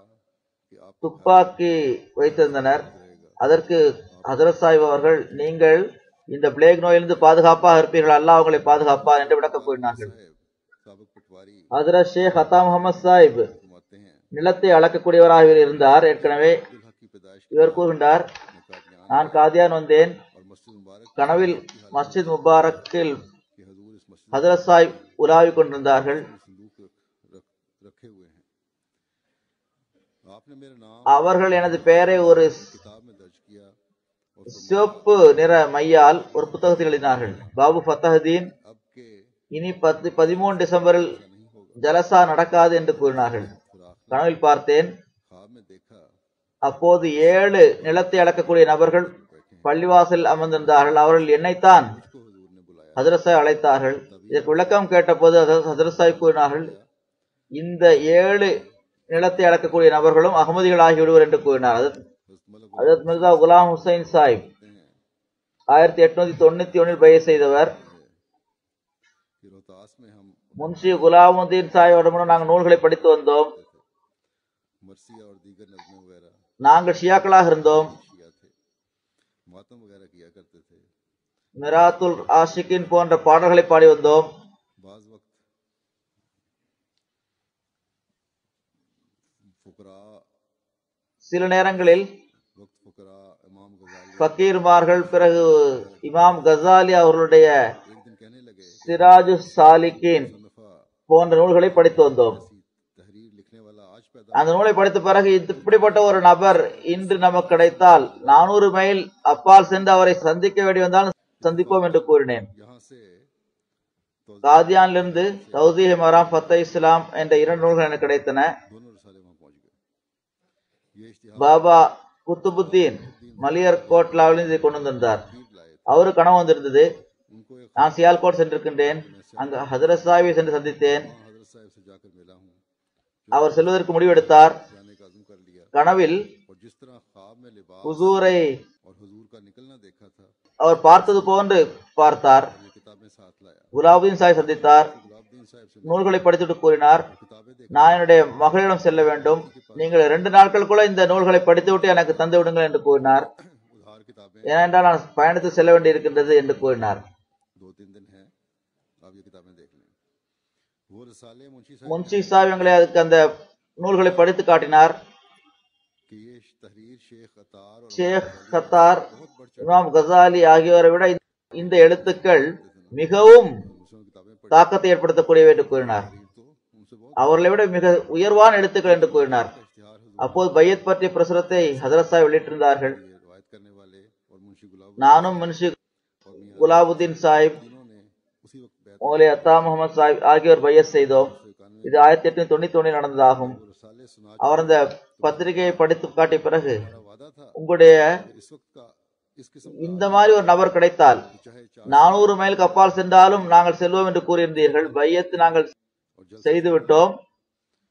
Speaker 1: कि आप
Speaker 2: துப்பாக்கி வைத்திருந்தனர்.
Speaker 1: रहेगा।
Speaker 2: அதற்கு ஹதரத் சாஹிப் அவர்கள், நீங்கள் இந்த பிளேக் நோயிலிருந்து பாதுகாப்பாக இருப்பீர்கள், அல்லாஹ் உங்களை பாதுகாப்பார் என்று விளக்க கூறினார்கள்.
Speaker 1: साहब साबिक पटवारी
Speaker 2: ஹதரத் ஷேக் அத்தா முகமது சாஹிப்
Speaker 1: फरमाते हैं
Speaker 2: நிலத்தை அளக்கக்கூடியவராக இவர் இருந்தார். ஏற்கனவே
Speaker 1: अब्दुल हक की पैदाइश
Speaker 2: இவர் கூறுகின்றார்,
Speaker 1: में कादियान
Speaker 2: நான் காதியான் வந்தேன்.
Speaker 1: और मस्जिद मुबारक
Speaker 2: கனவில் மஸ்ஜித் முபாரக்கில்
Speaker 1: के हजूर इस मस्जिद
Speaker 2: ஹதரத் சாஹிப் உலாவிக் கொண்டிருந்தார்கள்.
Speaker 1: में संदूक रखे हुए हैं। आपने मेरा नाम
Speaker 2: அவர்கள் எனது பெயரை ஒரு
Speaker 1: किताब में दर्ज किया और
Speaker 2: சிவப்பு நிற மையால் ஒரு புத்தகத்தில் எழுதினார்கள். பாபு ஃபத்தஹுதீன்
Speaker 1: अब के
Speaker 2: இனி 13 டிசம்பரில்
Speaker 1: नहीं होगा।
Speaker 2: ஜலசா நடக்காது என்று கூறினார்கள்.
Speaker 1: फिर आखिर
Speaker 2: கனவில் பார்த்தேன்.
Speaker 1: ख्वाब में देखा
Speaker 2: அப்போது 7 நிலத்தை அளக்கக்கூடிய நபர்கள் பள்ளிவாசல் அமர்ந்திருந்தார்கள். அவர்கள் என்னைத்தான்
Speaker 1: को हजूर ने बुलाया।
Speaker 2: ஹதரத் சாஹிப் அழைத்தார்கள். இதற்கு விளக்கம் கேட்டபோது ஹதரத் சாஹிப் கூறினார்கள், இந்த 7 நிலத்தை அளக்கக்கூடிய நபர்களும் அகமதிகள் ஆகிவிடுவர் என்று கூறினார். ஹதரத் மிர்சா குலாம் ஹுசைன் சாஹிப் 1891 பையத் செய்தவர்.
Speaker 1: कि रोहतास में हम
Speaker 2: முன்ஷி குலாமுதீன் சாஹிப் நாங்கள் நூல்களை படித்து வந்தோம்.
Speaker 1: मरसिया और दीगर नज़में वगैरह
Speaker 2: நாங்கள் ஷியாக்களாக இருந்தோம்.
Speaker 1: शिया थे, मातम वगैरह किया करते थे।
Speaker 2: மிராத்துல் ஆஷிகின் போன்ற பாடல்களை பாடி வந்தோம்.
Speaker 1: बाज वक्त फुकरा
Speaker 2: சில நேரங்களில்
Speaker 1: वक्त फुकरा इमाम गजाली
Speaker 2: ஃபக்கீர்மார்கள், பிறகு இமாம் கசாலி அவர்களுடைய
Speaker 1: एक दिन कहने लगे
Speaker 2: சிராஜு சாலிகின்
Speaker 1: नफा
Speaker 2: போன்ற நூல்களை படித்து வந்தோம்.
Speaker 1: ऐसी तहरीर लिखने वाला आज पैदा
Speaker 2: அந்த நூலை படித்த பிறகு இப்படிப்பட்ட ஒரு நபர் இன்று நமக்கு கிடைத்தால் 400 மைல் அப்பால் சென்று அவரை சந்திக்க வேண்டி வந்தாலும் சந்திப்போம் என்று கூறினேன்.
Speaker 1: यहाँ से तो
Speaker 2: காதியானிலிருந்து தௌசீஹ் மராம் ஃபத்தஹ் இஸ்லாம் என்ற 2 நூல்கள் எனக்கு கிடைத்தன.
Speaker 1: दोनों रसाले वहां पहुंच गए। ये इश्तिहार
Speaker 2: பாபா குத்துபுத்தீன் மலியர் கோட்லாவிலிருந்து இதை கொண்டு வந்திருந்தார்.
Speaker 1: लाए थे।
Speaker 2: அவரு கனவு வந்திருந்தது.
Speaker 1: उनको एक
Speaker 2: நான் சியால்கோட் சென்றிருக்கின்றேன். அங்கு ஹதரத் சாஹிபை சென்று சந்தித்தேன்.
Speaker 1: वहां हजरत साहब से जाकर मिला हूँ।
Speaker 2: அவர் செல்வதற்கு முடிவெடுத்தார்.
Speaker 1: जाने का अज़्म कर लिया
Speaker 2: கனவில்
Speaker 1: और जिस तरह ख्वाब में लिबास
Speaker 2: ஹுசூரை
Speaker 1: और हुजूर का निकलना देखा था,
Speaker 2: அவர் பார்த்தது போன்று பார்த்தார்.
Speaker 1: ये किताबें साथ लाया।
Speaker 2: குலாவுதீன் சாஹிப் சந்தித்தார்.
Speaker 1: गुलाबदीन साहब से
Speaker 2: நூல்களை படித்துட்டு கூறினார்,
Speaker 1: किताबें देख
Speaker 2: நான் என்னுடைய மகளிடம் செல்ல வேண்டும். நீங்கள் 2 நாட்களுக்குள்ள இந்த நூல்களை படித்துவிட்டு எனக்கு தந்து விடுங்கள் என்று கூறினார்.
Speaker 1: उधार किताबें
Speaker 2: ஏனென்றால் நான் பயணத்தில் செல்ல வேண்டி இருக்கின்றது என்று கூறினார்.
Speaker 1: 2-3 दिन हैं, आप ये किताबें देख लें। वो रसाले मुंशी साहब
Speaker 2: முன்ஷி சாஹிப் எங்களை அதுக்கு அந்த நூல்களை படித்து காட்டினார்.
Speaker 1: कि ये तहरीर शेख अतार और
Speaker 2: ஷேக் கத்தார், இமாம் கசாலி ஆகியோரை விட இந்த எழுத்துக்கள் மிகவும்
Speaker 1: मुस्लिम किताबें पढ़ी
Speaker 2: தாக்கத்தை ஏற்படுத்தக்கூடியவை என்று கூறினார்.
Speaker 1: तो उनसे बहुत
Speaker 2: அவர்களை விட மிக உயர்வான எழுத்துக்கள் என்று கூறினார்.
Speaker 1: इश्तिहार
Speaker 2: அப்போது பையத் பற்றிய பிரசுரத்தை ஹஜரத் சாஹிப் வெளியிட்டிருந்தார்கள்.
Speaker 1: ये रिवायत करने वाले और मुंशी गुलाब
Speaker 2: நானும் முன்ஷி
Speaker 1: और मियां
Speaker 2: குலாபுதீன் சாஹிப்,
Speaker 1: तीनों ने उसी वक्त बैत
Speaker 2: மௌலே அத்தா முகமது சாஹிப் ஆகியோர் பையத் செய்தோம். இது 1891 நடந்ததாகும்.
Speaker 1: को रसाले सुना
Speaker 2: அவர் அந்த பத்திரிகையை படித்து காட்டிய பிறகு,
Speaker 1: हमारा वादा था
Speaker 2: உங்களுடைய
Speaker 1: कि इस वक्त का इस किस्म
Speaker 2: இந்த மாதிரி ஒரு நபர் கிடைத்தால்
Speaker 1: चाहे
Speaker 2: 400 மைலுக்கு அப்பால் சென்றாலும் நாங்கள் செல்வோம் என்று கூறியிருந்தீர்கள். பையத்து நாங்கள்
Speaker 1: और जल
Speaker 2: செய்து விட்டோம்.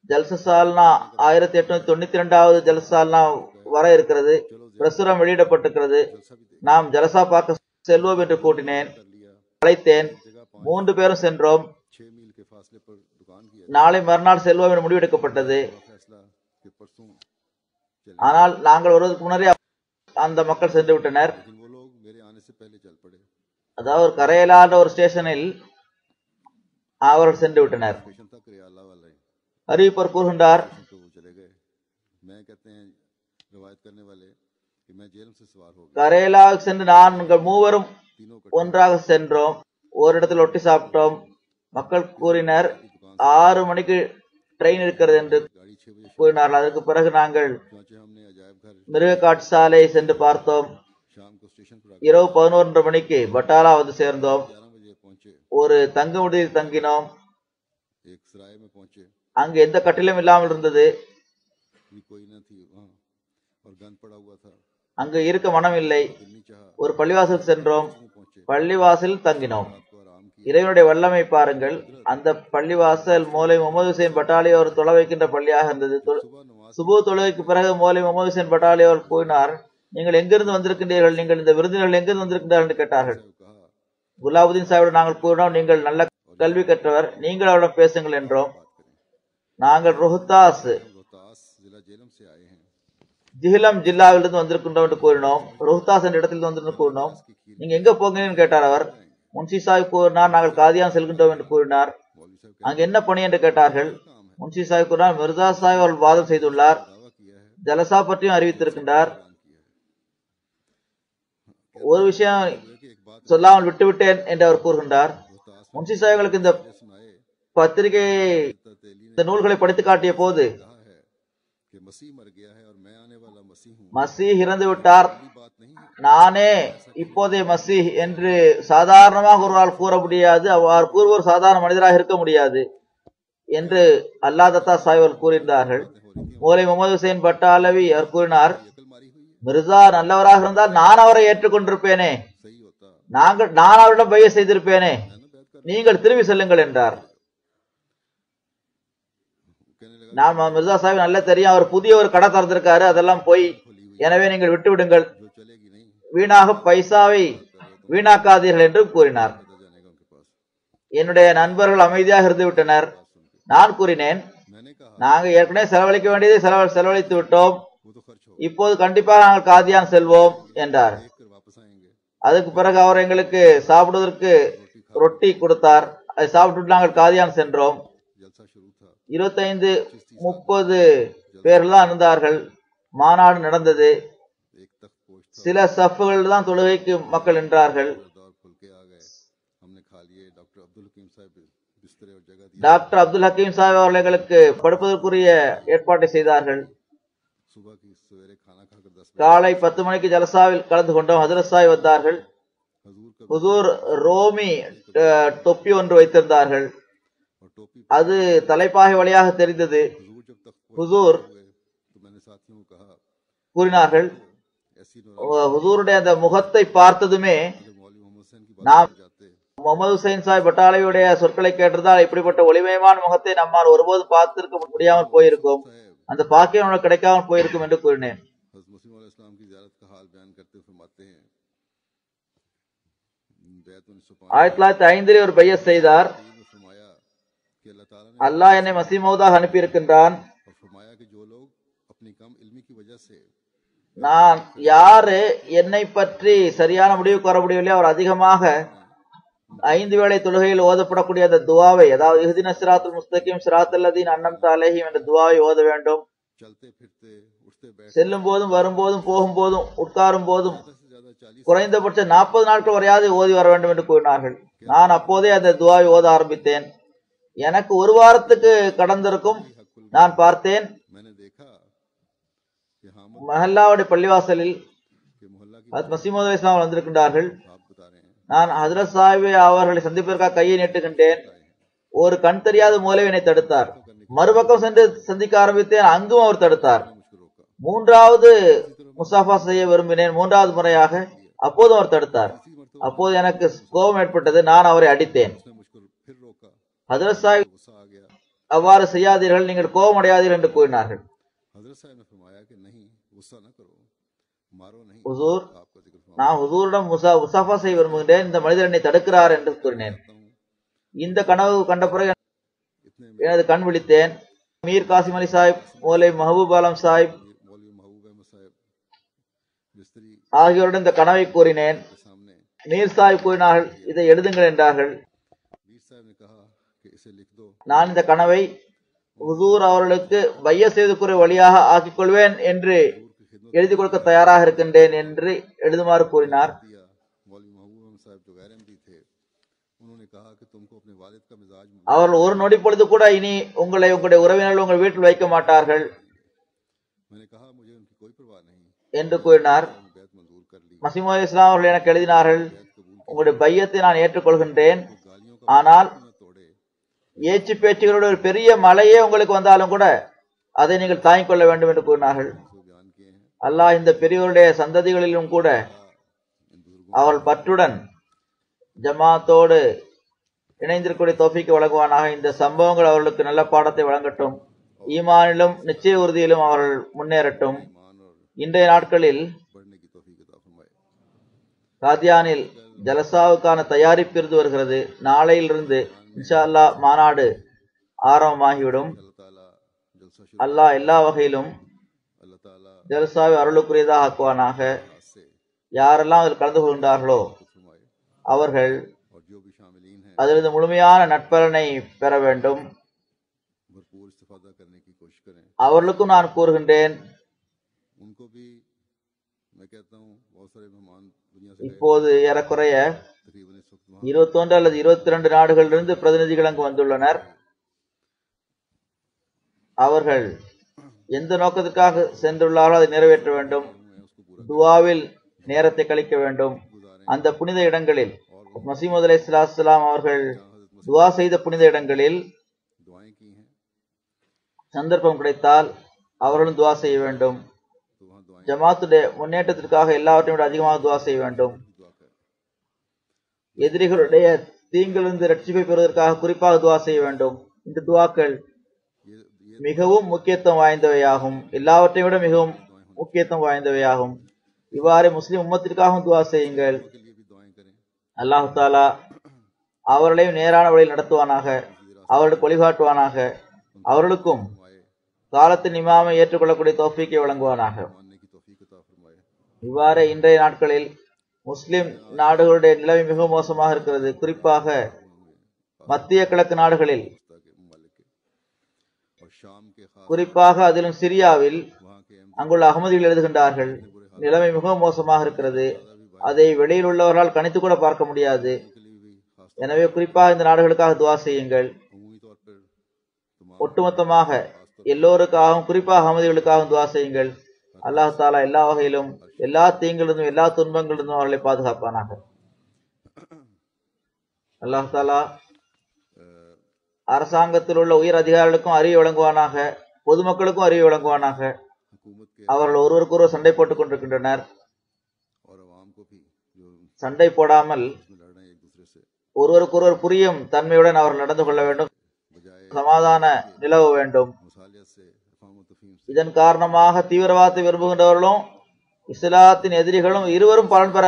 Speaker 2: ஜல்சால்னா 1892வது ஜல்சால்னா வர இருக்கிறது. பிரசுரம் வெளியிடப்பட்டிருக்கிறது.
Speaker 1: जलसा भी देख
Speaker 2: நாம் ஜலசா பார்க்க செல்வோம் என்று கூட்டினேன்,
Speaker 1: कर लिया
Speaker 2: அழைத்தேன்.
Speaker 1: जगह
Speaker 2: 3 பேரும் சென்றோம்.
Speaker 1: 6 मील के फासले पर दुकान किया
Speaker 2: நாளை मறுநாள் செல்வோம் என்று முடிவெடுக்கப்பட்டது.
Speaker 1: फैसला कि परसों चले
Speaker 2: ஆனால் நாங்கள் வருவதற்கு முன்னரே அந்த மக்கள் சென்று விட்டனர்.
Speaker 1: लेकिन वो लोग मेरे आने से पहले चल पड़े
Speaker 2: அதாவது கரையலான ஒரு ஸ்டேஷனில் அவர்கள் சென்று விட்டனர்.
Speaker 1: स्टेशन तक रियाला वाला ही
Speaker 2: அறிவிப்பர் கூறுகின்றார்,
Speaker 1: स्टेशन पे वो चले गए मैं कहते हैं रिवायत करने वाले कि मैं जेल से सवार हो गया
Speaker 2: கரையலாவுக்கு சென்று நாங்கள் மூவரும்
Speaker 1: तीनों का
Speaker 2: ஒன்றாக சென்றோம். ஒரு இடத்தில் ஒட்டி சாப்பிட்டோம். மக்கள் கூறினர் 6 மணிக்கு ட்ரெயின் இருக்கிறது என்று
Speaker 1: गाड़ी 6 बजे
Speaker 2: கூறினார்கள். அதற்கு பிறகு நாங்கள்
Speaker 1: पहुंचे हमने अजायब घर
Speaker 2: மிருக காட்சி சாலையை சென்று பார்த்தோம்.
Speaker 1: शाम को स्टेशन पर आकर
Speaker 2: இரவு 11:30 மணிக்கு பட்டாலா வந்து சேர்ந்தோம்.
Speaker 1: 11 बजे पहुंचे
Speaker 2: ஒரு தங்கு விடுதியில் தங்கினோம்.
Speaker 1: एक सराय में पहुंचे
Speaker 2: அங்கு எந்த கட்டிலும் இல்லாமல் இருந்தது.
Speaker 1: भी कोई न थी वहाँ और गंद पड़ा हुआ था
Speaker 2: அங்கு இருக்க மனம் இல்லை.
Speaker 1: दिल नहीं चाहा
Speaker 2: ஒரு பள்ளிவாசல் சென்றோம்.
Speaker 1: में पहुंचे
Speaker 2: பள்ளிவாசலில் தங்கினோம்.
Speaker 1: रात को आराम किया
Speaker 2: இறைவனுடைய வல்லமை பாருங்கள். அந்த பள்ளிவாசல் மௌலை முகமது ஹுசைன் பட்டாலியோர் தொலை வைக்கின்ற பள்ளியாக இருந்தது.
Speaker 1: सुबह नमाज
Speaker 2: சுபு தொழுகைக்கு பிறகு மௌலை முகமது ஹுசைன் பட்டாலியோர் கூறினார், நீங்கள் எங்கிருந்து வந்திருக்கின்றீர்கள், நீங்கள் இந்த விருந்தினர்கள் எங்கிருந்து வந்திருக்கின்றார்கள் என்று கேட்டார்கள்.
Speaker 1: को कहा
Speaker 2: குலாபுதீன் சாஹிப் நாங்கள் கூறினோம், நீங்கள் நல்ல கல்வி கற்றவர், நீங்கள் அவரிடம் பேசுங்கள் என்றோம்.
Speaker 1: बात करें
Speaker 2: நாங்கள் ரோஹ்தாஸ்
Speaker 1: रोहतास जिला जेलम से आए हैं
Speaker 2: ஜிஹிலம் ஜில்லாவிலிருந்து வந்திருக்கின்றோம் என்று கூறினோம். ரோஹ்தாஸ் என்ற இடத்தில் வந்து கூறினோம். நீங்க எங்க போகிறீங்கன்னு கேட்டார் அவர். முன்ஷி சாஹிப் கூறினார், நாங்கள் காதியான் செல்கின்றோம் என்று கூறினார்.
Speaker 1: मौलवी साहब
Speaker 2: அங்கு என்ன பணி என்று கேட்டார்கள். முன்ஷி சாஹிப் கூறினார், மிர்சா சாஹிப் அவர்கள் வாதம் செய்துள்ளார்,
Speaker 1: का दावा किया है
Speaker 2: ஜலசா பற்றியும் அறிவித்திருக்கின்றார்.
Speaker 1: ऐलान किया है
Speaker 2: ஒரு விஷயம்
Speaker 1: कि एक बात
Speaker 2: சொல்லாமல் விட்டுவிட்டேன் என்று அவர் கூறுகின்றார்.
Speaker 1: रोहतास
Speaker 2: முன்ஷி சாஹிப்களுக்கு இந்த
Speaker 1: में सुनाए
Speaker 2: பத்திரிகை
Speaker 1: तेली ने
Speaker 2: இந்த நூல்களை படித்து காட்டிய போது,
Speaker 1: कहा है कि मसीह मर गया है और मैं आने वाला मसीह हूँ
Speaker 2: மசீஹ் இறந்து விட்டார்,
Speaker 1: बड़ी बात नहीं है
Speaker 2: நானே இப்போதைய மசீஹ் என்று சாதாரணமாக ஒருவரால் கூற முடியாது. அவ்வாறு கூறுவோர் சாதாரண மனிதராக இருக்க முடியாது என்று அல்லாஹ் தத்தா சாஹிப் கூறியிருந்தார்கள். மௌலை முகமது ஹுசைன் பட்டாலவி அவர் கூறினார்,
Speaker 1: अकल मारी हुई है
Speaker 2: மிர்சா நல்லவராக இருந்தால் நான் அவரை ஏற்றுக்கொண்டிருப்பேனே,
Speaker 1: सही होता
Speaker 2: நான் அவரிடம் பைய செய்திருப்பேனே,
Speaker 1: है ना बैत कर
Speaker 2: நீங்கள் திரும்பி செல்லுங்கள் என்றார்.
Speaker 1: कहने लगा
Speaker 2: நான் மிர்சா சாஹிப் நல்ல தெரியும், அவர் புதிய ஒரு கடை திறந்திருக்காரு, அதெல்லாம் போய்,
Speaker 1: खोली हुई
Speaker 2: எனவே நீங்கள் விட்டு விடுங்கள்,
Speaker 1: जो चलेगी नहीं
Speaker 2: வீணாக பைசாவை வீணாக்காதீர்கள் என்று கூறினார்.
Speaker 1: पैदल जाने का उनके पास
Speaker 2: என்னுடைய நண்பர்கள் அமைதியாக இருந்து விட்டனர்.
Speaker 1: बात सुन के
Speaker 2: நான் கூறினேன்,
Speaker 1: मैंने कहा
Speaker 2: நாங்க ஏற்கனவே செலவழிக்க வேண்டியதை செலவழித்து விட்டோம்,
Speaker 1: वो तो खर्च हो
Speaker 2: இப்போது கண்டிப்பாக நாங்கள் காதியான் செல்வோம் என்றார்.
Speaker 1: देख कर वापस आएंगे
Speaker 2: அதுக்கு பிறகு அவர் எங்களுக்கு சாப்பிடுவதற்கு ரொட்டி கொடுத்தார். அதை சாப்பிட்டு நாங்கள் காதியான் சென்றோம்.
Speaker 1: जलसा शुरू था
Speaker 2: 25-30 பேர்கள் தான் இருந்தார்கள். மாநாடு நடந்தது.
Speaker 1: एक तख्त पोश था
Speaker 2: சில சஃப்புகள் தான் தொழுகைக்கு மக்கள் நின்றார்கள்.
Speaker 1: दौर खुल के आ गए हमने खा लिए डॉक्टर अब्दुल हकीम साहब बिस्तरे और जगह दिया
Speaker 2: டாக்டர் அப்துல் ஹக்கீம் சாஹிப் அவர்கள் எங்களுக்கு படுப்பதற்குரிய ஏற்பாட்டை செய்தார்கள்.
Speaker 1: सुबह की सवेरे खाना खाकर 10 बजे
Speaker 2: காலை 10 மணிக்கு ஜலசாவில் கலந்து கொண்டோம். ஹஜரத் சாஹிப் வந்தார்கள்.
Speaker 1: हजूर का
Speaker 2: ஹுசூர் ரோமி தொப்பி ஒன்று வைத்திருந்தார்கள்.
Speaker 1: और टोपी
Speaker 2: அது தலைப்பாகை வழியாக தெரிந்தது.
Speaker 1: हजूर जब तख्त पोश
Speaker 2: ஹுசூர்
Speaker 1: हुए तो मैंने साथियों को कहा
Speaker 2: கூறினார்கள்,
Speaker 1: ऐसी नौरानी
Speaker 2: ஹுசூருடைய அந்த முகத்தை பார்த்ததுமே
Speaker 1: अगर मौलवी मोहम्मद हुसैन की
Speaker 2: नाम-
Speaker 1: बात कर जाते
Speaker 2: முகமது ஹுசைன் சாஹிப் பட்டாலையுடைய சொற்களை கேட்டதால் இப்படிப்பட்ட ஒளிமயமான முகத்தை நம்மால் ஒருபோது பார்த்திருக்க முடியாமல் போயிருக்கும்,
Speaker 1: साहब
Speaker 2: அந்த பாக்கியம் நமக்கு கிடைக்காமல் போயிருக்கும் என்று கூறினேன்.
Speaker 1: हज़रत मसीह मौला इस्लाम की ज़ियारत का हाल बयान करते हुए फरमाते हैं बैत 1905
Speaker 2: 1905 ஒரு பையத் செய்தார்.
Speaker 1: में फरमाया कि अल्लाह ताला ने
Speaker 2: அல்லாஹ் என்னை மசீமௌதாக அனுப்பியிருக்கின்றான்.
Speaker 1: और फरमाया कि जो लोग अपनी कम इल्मी की वजह से
Speaker 2: நான் யாரு என்னை பற்றி சரியான முடிவுக்கு வர முடியவில்லை, அவர் அதிகமாக 5 வேளை தொழுகையில் ஓதப்படக்கூடிய அந்த துவாவை, அதாவது இஹ்தின சிராத்துல் முஸ்தகீம் சிராத்தல் லதீன அன்அம்த அலைஹிம் என்ற துவாவை ஓத வேண்டும்.
Speaker 1: चलते फिरते उठते उठते बैठते
Speaker 2: செல்லும் போதும் வரும்போதும் போகும்போதும் உட்காரும் போதும்
Speaker 1: से ज्यादा 40
Speaker 2: குறைந்தபட்சம் 40 நாட்கள் வரையாவது ஓதி வர வேண்டும் என்று கூறினார்கள். நான் அப்போதே அந்த துவாவை ஓத ஆரம்பித்தேன். எனக்கு ஒரு வாரத்துக்கு கடந்திருக்கும். நான் பார்த்தேன்,
Speaker 1: मैंने देखा कि हामिद
Speaker 2: மஹல்லாவுடைய பள்ளிவாசலில்
Speaker 1: के मोहल्ला की
Speaker 2: ஹஜ்ரத் மஸீஹ் இஸ்லாம் வந்திருக்கின்றார்கள்.
Speaker 1: आप बता रहे हैं
Speaker 2: நான் ஹஜ்ரத் சாஹிபை அவர்களை சந்திப்பதற்காக கையை நீட்டுகின்றேன். ஒரு கண் தெரியாத மூலவி என்னை தடுத்தார். மறுபக்கம் சென்று சந்திக்க ஆரம்பித்தேன். அங்கும் அவர் தடுத்தார்.
Speaker 1: मुझको रोका
Speaker 2: மூன்றாவது முசாஃபா செய்ய விரும்பினேன், மூன்றாவது முறையாக. அப்போதும் அவர் தடுத்தார். அப்போது எனக்கு கோபம் ஏற்பட்டது. நான் அவரை அடித்தேன்.
Speaker 1: उसने मुझको फिर रोका
Speaker 2: ஹஜ்ரத் சாஹிப்
Speaker 1: गुस्सा आ गया
Speaker 2: அவ்வாறு செய்யாதீர்கள், நீங்கள் கோபம் அடையாதீர்கள் என்று கூறினார்கள்.
Speaker 1: हजरत साहब ने फरमाया कि नहीं गुस्सा न करो मारो नहीं
Speaker 2: ஹுசூர்,
Speaker 1: आपका जिक्र
Speaker 2: நான் ஹுசூரிடம் முசாஃபா செய்ய விரும்புகிறேன், இந்த மனிதர் என்னை தடுக்கிறார் என்று கூறினேன்.
Speaker 1: फरमाता हूँ
Speaker 2: இந்த கனவு கண்ட பிறகு
Speaker 1: इतने में
Speaker 2: எனது கண் விழித்தேன். மீர் காசிம் அலி சாஹிப், மௌலை மஹபூப் ஆலம் சாஹிப்
Speaker 1: मौलवी महबूब अहमद साहब बिस्तरी
Speaker 2: ஆகியோருடன் இந்த கனவை கூறினேன்.
Speaker 1: के सामने
Speaker 2: மீர் சாஹிப் கூறினார்கள், இதை எழுதுங்கள் என்றார்கள்.
Speaker 1: मीर साहब ने कहा कि इसे लिख दो
Speaker 2: நான் இந்த கனவை ஹுசூர் அவர்களுக்கு பைய செய்து கூறிய வழியாக ஆக்கிக் கொள்வேன் என்று எழுதி கொடுக்க தயாராக இருக்கின்றேன் என்று எழுதுமாறு கூறினார்.
Speaker 1: दिया मौलवी महबूब अहमद साहब जो गैर अहमदी थे उन्होंने कहा कि तुमको अपने वालिद का मिजाज
Speaker 2: அவர்கள் ஒரு நொடி பொழுது கூட இனி உங்களை உங்களுடைய உறவினர்கள் உங்கள் வீட்டில் வைக்க மாட்டார்கள்
Speaker 1: मैंने कहा मुझे उनकी कोई परवाह नहीं
Speaker 2: என்று கூறினார்.
Speaker 1: मैंने बैत मंजूर कर ली
Speaker 2: மஸீஹ் இஸ்லாம் அவர்கள் எனக்கு எழுதினார்கள்,
Speaker 1: बैत कबूल
Speaker 2: உங்களுடைய பையத்தை நான் ஏற்றுக்கொள்கின்றேன்.
Speaker 1: की गालियों का
Speaker 2: ஆனால்
Speaker 1: न तोड़े
Speaker 2: ஏச்சு பேச்சுகளுடைய ஒரு பெரிய மலையே உங்களுக்கு வந்தாலும் கூட அதை நீங்கள் தாங்கிக் கொள்ள வேண்டும் என்று கூறினார்கள்.
Speaker 1: जो बयान किए हैं
Speaker 2: அல்லாஹ் இந்த பெரியோருடைய சந்ததிகளிலும் கூட
Speaker 1: इन बुजुर्गों
Speaker 2: அவர்கள் பற்றுடன் ஜமாத்தோடு இணைந்திருக்கக்கூடிய தௌஃபீக்கு வழங்குவானாக. இந்த சம்பவங்கள் அவர்களுக்கு நல்ல பாடத்தை வழங்கட்டும். ஈமானிலும் நிச்சய உறுதியிலும் அவர்கள் முன்னேறட்டும்.
Speaker 1: ईमान और
Speaker 2: இன்றைய நாட்களில்
Speaker 1: बढ़ने की तौफीक अता फरमाए
Speaker 2: காதியானில் ஜலசாவுக்கான தயாரிப்பு இருந்து வருகிறது. நாளையிலிருந்து இன்ஷா அல்லாஹ் மாநாடு ஆரம்பமாகிவிடும்.
Speaker 1: अल्लाह ताला जलसा शुरू
Speaker 2: அல்லாஹ் எல்லா வகையிலும்
Speaker 1: अल्लाह ताला
Speaker 2: ஜலசாவை அருளுக்குரியதாக ஆக்குவானாக.
Speaker 1: हाथ से
Speaker 2: யாரெல்லாம் அதில் கலந்து கொள்கின்றார்களோ
Speaker 1: खुद फरमाए
Speaker 2: அவர்கள்
Speaker 1: और जो भी शामिलीन हैं
Speaker 2: அதிலிருந்து முழுமையான நட்பலனை பெற வேண்டும்.
Speaker 1: भरपूर इस्तिफादा करने की कोशिश करें
Speaker 2: அவர்களுக்கும் நான் கூறுகின்றேன்,
Speaker 1: उनको भी मैं कहता हूँ बहुत सारे मेहमान दुनिया से गए
Speaker 2: இப்போது ஏறக்குறைய
Speaker 1: तकरीबन इस वक्त वहाँ
Speaker 2: 21 அல்லது 22 நாடுகளிலிருந்து பிரதிநிதிகள் அங்கு வந்துள்ளனர். அவர்கள் எந்த நோக்கத்திற்காக சென்றுள்ளாரோ அதை நிறைவேற்ற வேண்டும்.
Speaker 1: मैं उसको पूरा
Speaker 2: துவாவில் நேரத்தை கழிக்க வேண்டும்.
Speaker 1: गुजारें
Speaker 2: அந்த புனித இடங்களில் மஸீஹ் மவ்ஊத் அலைஹிஸ்ஸலாம் அவர்கள் துவா செய்த புனித இடங்களில்
Speaker 1: दुआएं की हैं
Speaker 2: சந்தர்ப்பம் கிடைத்தால் அவர்களும் துவா செய்ய வேண்டும்.
Speaker 1: तो वहाँ दुआएं
Speaker 2: ஜமாத்துடைய முன்னேற்றத்திற்காக எல்லாவற்றையும் விட அதிகமாக துவா செய்ய வேண்டும்.
Speaker 1: दुआ कर
Speaker 2: எதிரிகளுடைய தீங்கிலிருந்து ரட்சிப்பை பெறுவதற்காக குறிப்பாக துவா செய்ய வேண்டும். இந்த துவாக்கள்
Speaker 1: ये
Speaker 2: மிகவும் முக்கியத்துவம் வாய்ந்தவையாகும். எல்லாவற்றையும் விட மிகவும் முக்கியத்துவம் வாய்ந்தவையாகும். இவ்வாறு முஸ்லிம் உம்மத்திற்காகவும் துவா செய்யுங்கள்.
Speaker 1: के लिए भी दुआएं करें
Speaker 2: அல்லாஹ் தாலா அவர்களையும் நேரான வழியில் நடத்துவானாக, அவர்களுக்கு வழிகாட்டுவானாக, அவர்களுக்கும்
Speaker 1: फरमाए
Speaker 2: காலத்தின் இமாமை ஏற்றுக்கொள்ளக்கூடிய தௌஃபீக்கை வழங்குவானாக.
Speaker 1: मानने की तौफीक अता फरमाए
Speaker 2: இவ்வாறு இன்றைய நாட்களில் முஸ்லிம் நாடுகளுடைய நிலைமை மிகவும் மோசமாக இருக்கிறது. குறிப்பாக மத்திய கிழக்கு நாடுகளில்,
Speaker 1: के ममालिक के और शाम के खास
Speaker 2: குறிப்பாக அதிலும் சிரியாவில்
Speaker 1: वहाँ के
Speaker 2: அங்குள்ள அகமதிகள் எழுதுகின்றார்கள், நிலைமை மிகவும் மோசமாக இருக்கிறது. அதை வெளியில் உள்ளவர்களால் கணித்து கூட பார்க்க முடியாது.
Speaker 1: के लिए भी खास
Speaker 2: எனவே குறிப்பாக இந்த நாடுகளுக்காக துவா செய்யுங்கள்.
Speaker 1: अमूमी तौर पर तमाम
Speaker 2: ஒட்டுமொத்தமாக எல்லோருக்காகவும் குறிப்பாக அகமதிகளுக்காகவும் துவா செய்யுங்கள். அல்லாஹ் தாலா எல்லா வகையிலும் எல்லா தீங்கிலிருந்தும் எல்லா துன்பங்களிலிருந்தும் அவர்களை பாதுகாப்பானாக. அல்லாஹ் தாலா அரசாங்கத்தில் உள்ள உயர் அதிகாரிகளுக்கும் அறிவு வழங்குவானாக, பொதுமக்களுக்கும் அறிவு வழங்குவானாக.
Speaker 1: हुकूमत के
Speaker 2: அவர்கள் ஒருவருக்கொருவர் சண்டை போட்டுக் கொண்டிருக்கின்றனர்.
Speaker 1: और अवाम को भी जो
Speaker 2: சண்டை போடாமல்
Speaker 1: इसमें लड़ रहे हैं एक दूसरे से
Speaker 2: ஒருவருக்கொருவர் புரியும் தன்மையுடன் அவர்கள் நடந்து கொள்ள வேண்டும்.
Speaker 1: बजाय
Speaker 2: சமாதான நிலவ வேண்டும்.
Speaker 1: मुसालियत से अफ़ाम व तफ़हीम से
Speaker 2: இதன் காரணமாக தீவிரவாதத்தை விரும்புகின்றவர்களும் இஸ்லாத்தின் எதிரிகளும் இருவரும் பலன் பெற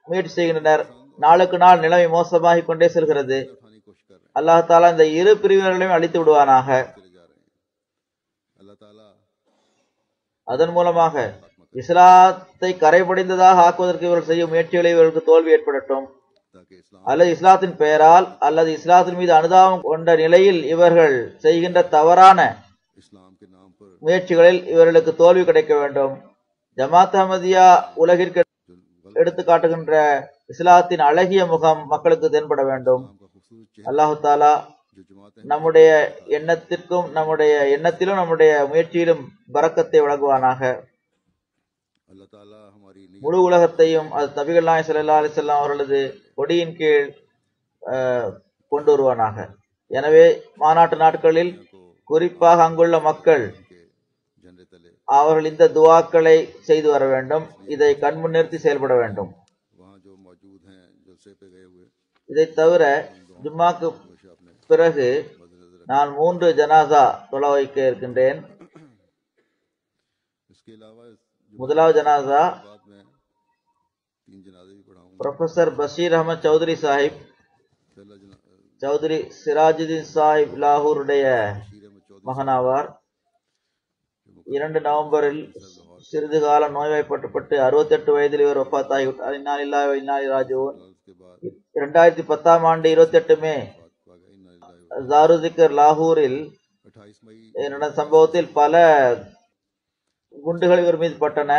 Speaker 2: முயற்சி செய்கின்றனர். நாளுக்கு நாள் நிலைமை மோசமாகிக் கொண்டே செல்கிறது.
Speaker 1: उठाने की कोशिश कर रहे
Speaker 2: அல்லாஹ் தாலா இந்த இரு பிரிவினர்களையும் அழித்து விடுவானாக.
Speaker 1: हैं चले जा रहे हैं अल्लाह ताला
Speaker 2: அதன் மூலமாக இஸ்லாத்தை கரைபடிந்ததாக ஆக்குவதற்கு இவர்கள் செய்யும் முயற்சிகளை இவர்களுக்கு தோல்வி ஏற்படட்டும்.
Speaker 1: ताकि इस्लाम
Speaker 2: அல்லது இஸ்லாத்தின் பெயரால் அல்லது இஸ்லாத்தின் மீது அனுதாபம் கொண்ட நிலையில் இவர்கள் செய்கின்ற தவறான
Speaker 1: इस्लाम के नाम पर
Speaker 2: முயற்சிகளில் இவர்களுக்கு தோல்வி கிடைக்க வேண்டும். ஜமாத் அஹ்மதியா உலகிற்கு எடுத்து காட்டுகின்ற இஸ்லாத்தின் அழகிய முகம் மக்களுக்கு தென்பட வேண்டும். அல்லாஹு தாலா நம்முடைய எண்ணத்திலும் நம்முடைய முயற்சியிலும் பரக்கத்தை வழங்குவானாக. முழு உலகத்தையும் அது நபிகள் நாயகம் ஸல்லல்லாஹு அலைஹி வஸல்லம் அவர்களது கொடியின் கீழ் கொண்டு வருவானாக. எனவே மாநாட்டு நாட்களில் குறிப்பாக அங்குள்ள மக்கள் அவர்கள் இந்த துவாக்களை செய்து வர வேண்டும். இதை கண்முன் நிறுத்தி செயல்பட வேண்டும். இதை தவிர ஜும்மாக்கு பிறகு நான் 3 ஜனாசா தொழ வைக்க இருக்கின்றேன். முதலாவது ஜனாசா ப்ரொஃபசர் பஷீர் அஹமத் சௌத்ரி சாஹிப், சௌத்ரி சிராஜுதீன் சாஹிப் லாகூருடைய மகனாவார். 2 நவம்பரில் சிறிது காலம் நோய்வாய்ப்பட்டு 68 வயதில் இவர் வஃபாத் ஆகிவிட்டார். இன்னா லில்லாஹி வ இன்னா இலைஹி ராஜிஊன். 2010ஆம் ஆண்டு 28 மே தாருல் லாகூரில் நடந்த சம்பவத்தில் பல குண்டுகள் இவர் மீது பட்டன.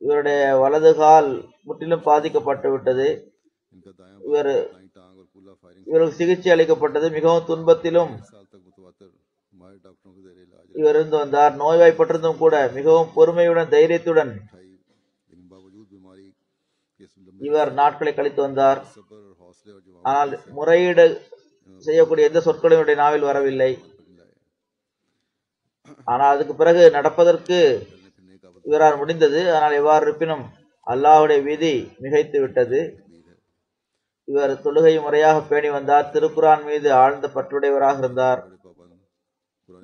Speaker 2: இவருடைய வலது கால் முற்றிலும் பாதிக்கப்பட்டு விட்டது. இவருக்கு சிகிச்சை அளிக்கப்பட்டது. மிகவும் துன்பத்திலும் இவர் இருந்து வந்தார். நோய்வாய்ப்பட்டிருந்தும் கூட மிகவும் பொறுமையுடன் தைரியத்துடன் இவர் நாட்களை கழித்து வந்தார். ஆனால் முறையீடு செய்யக்கூடிய எந்த சொற்களும் இவருடைய நாவில் வரவில்லை. ஆனால் அதுக்கு பிறகு நடப்பதற்கு இவரால் முடிந்தது. ஆனால் எவ்வாறு இருப்பினும் அல்லாஹ்வுடைய விதி மிகைத்து விட்டது. இவர் தொழுகை முறையாக பேணி வந்தார். திருக்குரான் மீது ஆழ்ந்த பற்றுடையவராக இருந்தார்.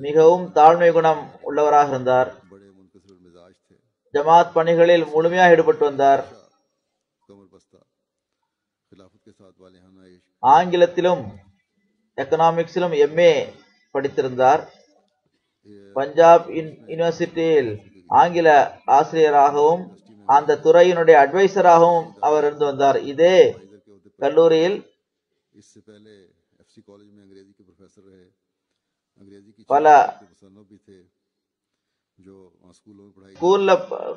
Speaker 2: மிகவும் தாழ்மை குணம் உள்ளவராக இருந்தார். ஜமாத் பணிகளில் முழுமையாக ஈடுபட்டு வந்தார். ஆங்கிலத்திலும் எக்கனாமிக்ஸிலும் MA படித்திருந்தார். பஞ்சாப் யூனிவர்சிட்டியில் ஆங்கில ஆசிரியராகவும் அந்த துறையினுடைய அட்வைசராகவும் அவர் இருந்து வந்தார். இதே கல்லூரியில் பல ஸ்கூல்ல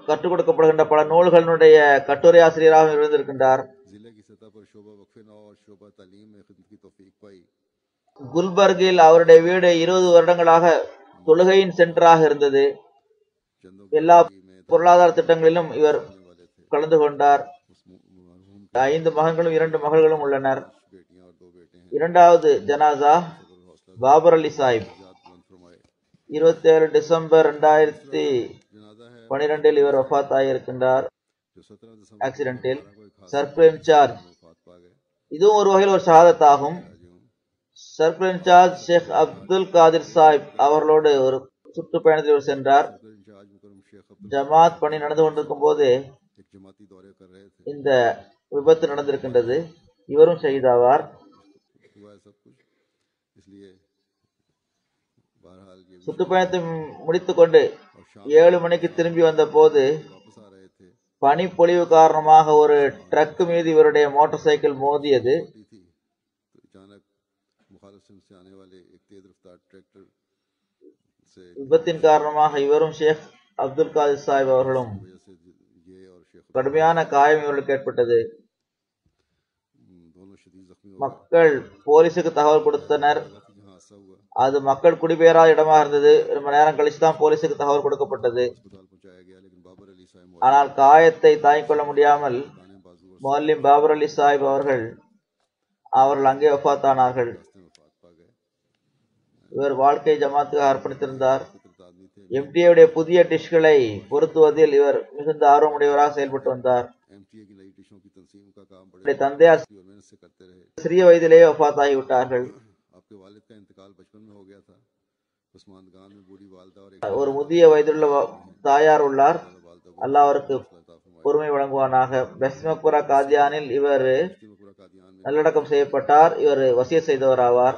Speaker 2: கற்றுக் கொடுக்கப்படுகின்ற பல நூல்களுடைய கட்டுரை ஆசிரியராக இருந்திருக்கின்றார். குல்பர்கில் அவருடைய வீடு 20 வருடங்களாக தொழுகையின் சென்டராக இருந்தது. எல்லா பொருளாதார திட்டங்களிலும் இவர் கலந்து கொண்டார். 5 மகன்களும் 2 மகள்களும் உள்ளனர். இரண்டாவது ஜனாசா பாபர் அலி சாஹிப். 27 டிசம்பர் 2012 இவர் வஃபாத் ஆகியிருக்கின்றார் ஆக்சிடென்டில். சர்க்கிள் இன்சார்ஜ், இதுவும் ஒரு வகையில் ஒரு ஷஹாதத் ஆகும். சர்க்கிள் இன்சார்ஜ் ஷேக் அப்துல் காதிர் சாஹிப் அவர்களோடு ஒரு சுற்றுப்பயணத்தில் சென்றார். ஜமாத் பணி நடந்து கொண்டிருக்கும் போது இந்த விபத்து நடந்திருக்கின்றது. இவரும் ஷஹீதாவார். சுற்றுப்பயணத்தை முடித்துக் கொண்டு 7 மணிக்கு திரும்பி வந்த போது பனிப்பொழிவு காரணமாக ஒரு ட்ரக் மீது இவருடைய மோட்டார் சைக்கிள் மோதியது. விபத்தின் காரணமாக இவரும் ஷேக் அப்துல் காதிர் சாஹிப் அவர்களும் கடுமையான காயம் இவர்களுக்கு ஏற்பட்டது. மக்கள் போலீசுக்கு தகவல் கொடுத்தனர். அது மக்கள் குடிபெயராத இடமாக இருந்தது. ரொம்ப நேரம் கழிச்சுதான் போலீசுக்கு தகவல் கொடுக்கப்பட்டது. ஆனால் காயத்தை தாங்கிக் கொள்ள முடியாமல் முஅல்லிம் பாபர் அலி சாஹிப் அவர்கள் அங்கே வஃபாத்தானார்கள். இவர் வாழ்க்கை ஜமாத்துக்கு அர்ப்பணித்திருந்தார். MTA புதிய டிஷ்களை பொருத்துவதில் இவர் மிகுந்த ஆர்வமுடையவராக செயல்பட்டு வந்தார். தந்தையார் சிறிய வயதிலேயே வஃபாத் ஆகிவிட்டார்கள். ஒரு முதிய வயதுள்ள தாயார் உள்ளார். அல்லாஹ் அவருக்கு பொறுமை வழங்குவானாக. பெஸ்மக்புரா காதியானில் இவர் நல்லடக்கம் செய்யப்பட்டார். இவர் வசிய செய்தவர் ஆவார்.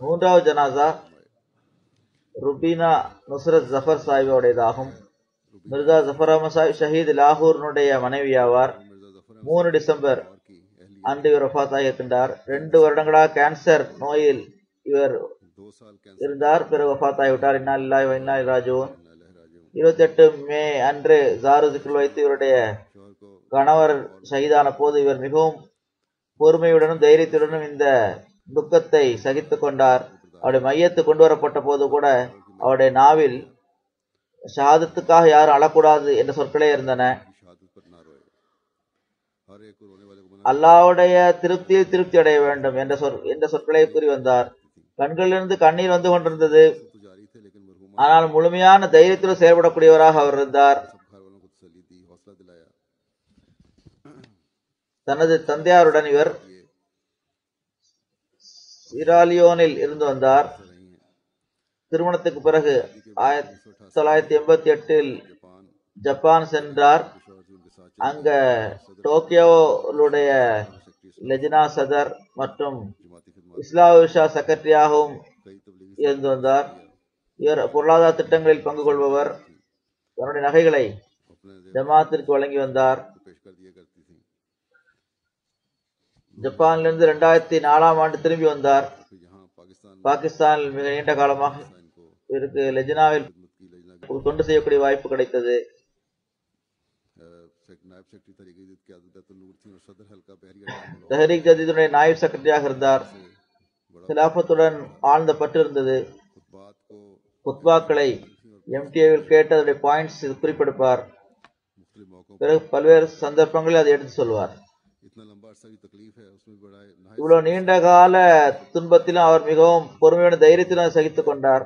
Speaker 2: மூன்றாவது ஜனாசா ருபீனா நுஸ்ரத் ஜஃபர் சாஹிபுடையதாகும். மிர்சா ஜஃபர் அஹமத் சாஹிப் ஷஹீத் லாகூரினுடைய மனைவி ஆவார். 3 டிசம்பர் அன்று இவர் வஃபாத் ஆகியிருக்கின்றார். 2 வருடங்களாக கேன்சர் நோயில் இவர் இருந்தார். பிறகு வஃபாத்தாகிவிட்டார். இன்னா லில்லாஹி வ இன்னா இலைஹி ராஜிஊன். 28 மே அன்று ஜாருஜுக்குள் வைத்து இவருடைய கணவர் ஷஹீதான போது இவர் மிகவும் பொறுமையுடனும் தைரியத்துடனும் இந்த துக்கத்தை சகித்துக் கொண்டார். அவருடைய மையத்து கொண்டு வரப்பட்ட போது கூட அவருடைய நாவில் ஷஹாதத்துக்காக யாரும் அழக்கூடாது என்ற சொற்களே இருந்தன. அல்லாஹ்வுடைய திருப்தியில் திருப்தி அடைய வேண்டும் என்ற சொற்களை கூறி வந்தார். கண்களிலிருந்து கண்ணீர் வந்து கொண்டிருந்தது. ஆனால் முழுமையான தைரியத்துடன் செயல்படக்கூடியவராக அவர் இருந்தார். தனது தந்தையாருடன் இவர் சிராலியோனில் இருந்து வந்தார். திருமணத்துக்கு பிறகு 1988 ஜப்பான் சென்றார். அங்க டோக்கியோவுடைய லெஜினா சதர் மற்றும் இஸ்லாமிய செக்ரட்டரியாகவும் இருந்து வந்தார். இவர் பொருளாதார திட்டங்களில் பங்கு கொள்பவர். தன்னுடைய நகைகளை ஜமாத்திற்கு வழங்கி வந்தார். ஜப்பானிலிருந்து 2004ஆம் ஆண்டு திரும்பி வந்தார். பாகிஸ்தானில் மிக நீண்ட காலமாக இவருக்கு லெஜினாவில் தொண்டு செய்யக்கூடிய வாய்ப்பு கிடைத்தது. தஹ்ரீக் ஜதீதுடைய நாயிப் செக்ரட்டரியாக இருந்தார். கிலாஃபத்துடன் ஆழ்ந்த பற்று இருந்தது. குத்பாக்களை எம்டிஏவில் கேட்டதுடைய பாயிண்ட்ஸ் குறிப்பெடுப்பார். பிறகு பல்வேறு சந்தர்ப்பங்களில் அதை எடுத்து சொல்வார். இவ்வளவு நீண்ட கால துன்பத்திலும் அவர் மிகவும் பொறுமையுடன் தைரியத்திலும் சகித்துக் கொண்டார்.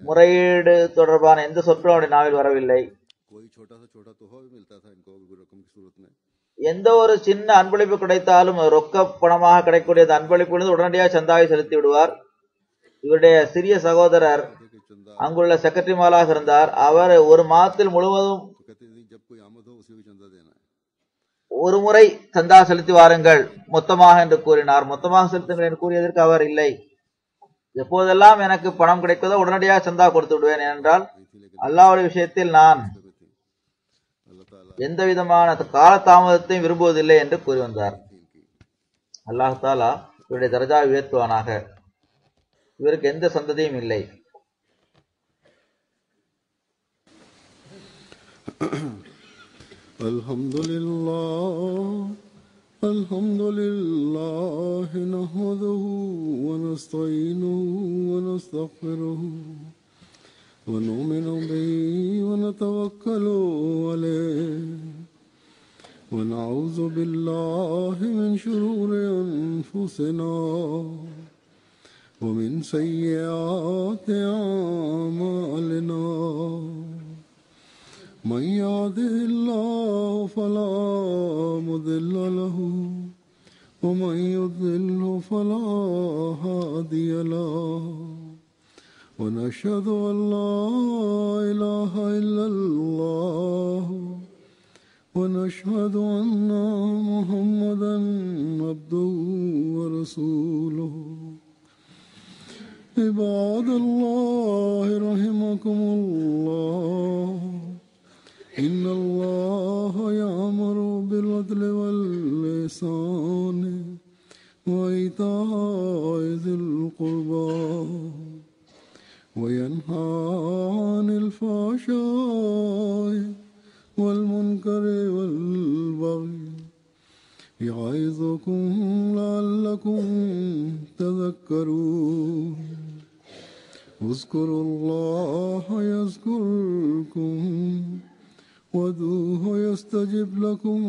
Speaker 2: முறையீடு தொடர்பான எந்த சொற்களும் அவருடைய நாவில் வரவில்லை. எந்த ஒரு சின்ன அன்பளிப்பு கிடைத்தாலும் ரொக்க பணமாக கிடைக்கக்கூடிய அந்த அன்பளிப்பிலிருந்து உடனடியாக சந்தாவை செலுத்தி விடுவார். இவருடைய சிறிய சகோதரர் அங்குள்ள செக்ரட்டரிமாலாக இருந்தார். அவர் ஒரு மாதத்தில் முழுவதும் ஒரு முறை சந்தா செலுத்தி வாருங்கள் மொத்தமாக என்று கூறினார். மொத்தமாக செலுத்துங்கள் என்று கூறியதற்கு அவர் இல்லை, எப்போதெல்லாம் எனக்கு பணம் கிடைத்ததோ உடனடியாக சந்தா கொடுத்து விடுவேன். ஏனென்றால் அல்லாஹ்வுடைய விஷயத்தில் நான் எந்த விதமான காலதாமதத்தையும் விரும்புவதில்லை என்று கூறி வந்தார். அல்லாஹ் தாலா இவருடைய தரஜா உயர்த்துவானாக. இவருக்கு எந்த சந்ததியும் இல்லை.
Speaker 1: அல்ஹம்துலில்லாஹ் நஹ்மதுஹு வ நஸ்தஈனுஹு வ நஸ்தக்ஃபிருஹு வ நு'மினு பிஹி வ நதவக்கலு அலைஹி வ நஊது பில்லாஹி மின் ஷுரூரி அன்ஃபுஸினா வ மின் ஸய்யிஆத்தி அஅமாலினா. من يهده الله فلا مضل له ومن يضلل فلا هادي له ونشهد أن لا إله إلا الله ونشهد أن محمدا عبده ورسوله. عباد الله رحمكم الله إن الله يأمر بالعدل والإحسان وإيتاء ذي القربى وينهى عن الفحشاء والمنكر والبغي يعظكم لعلكم تذكرون. اذكروا الله يذكركم وادعوه يستجب لكم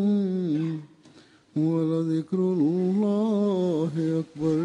Speaker 1: ولذكر الله أكبر.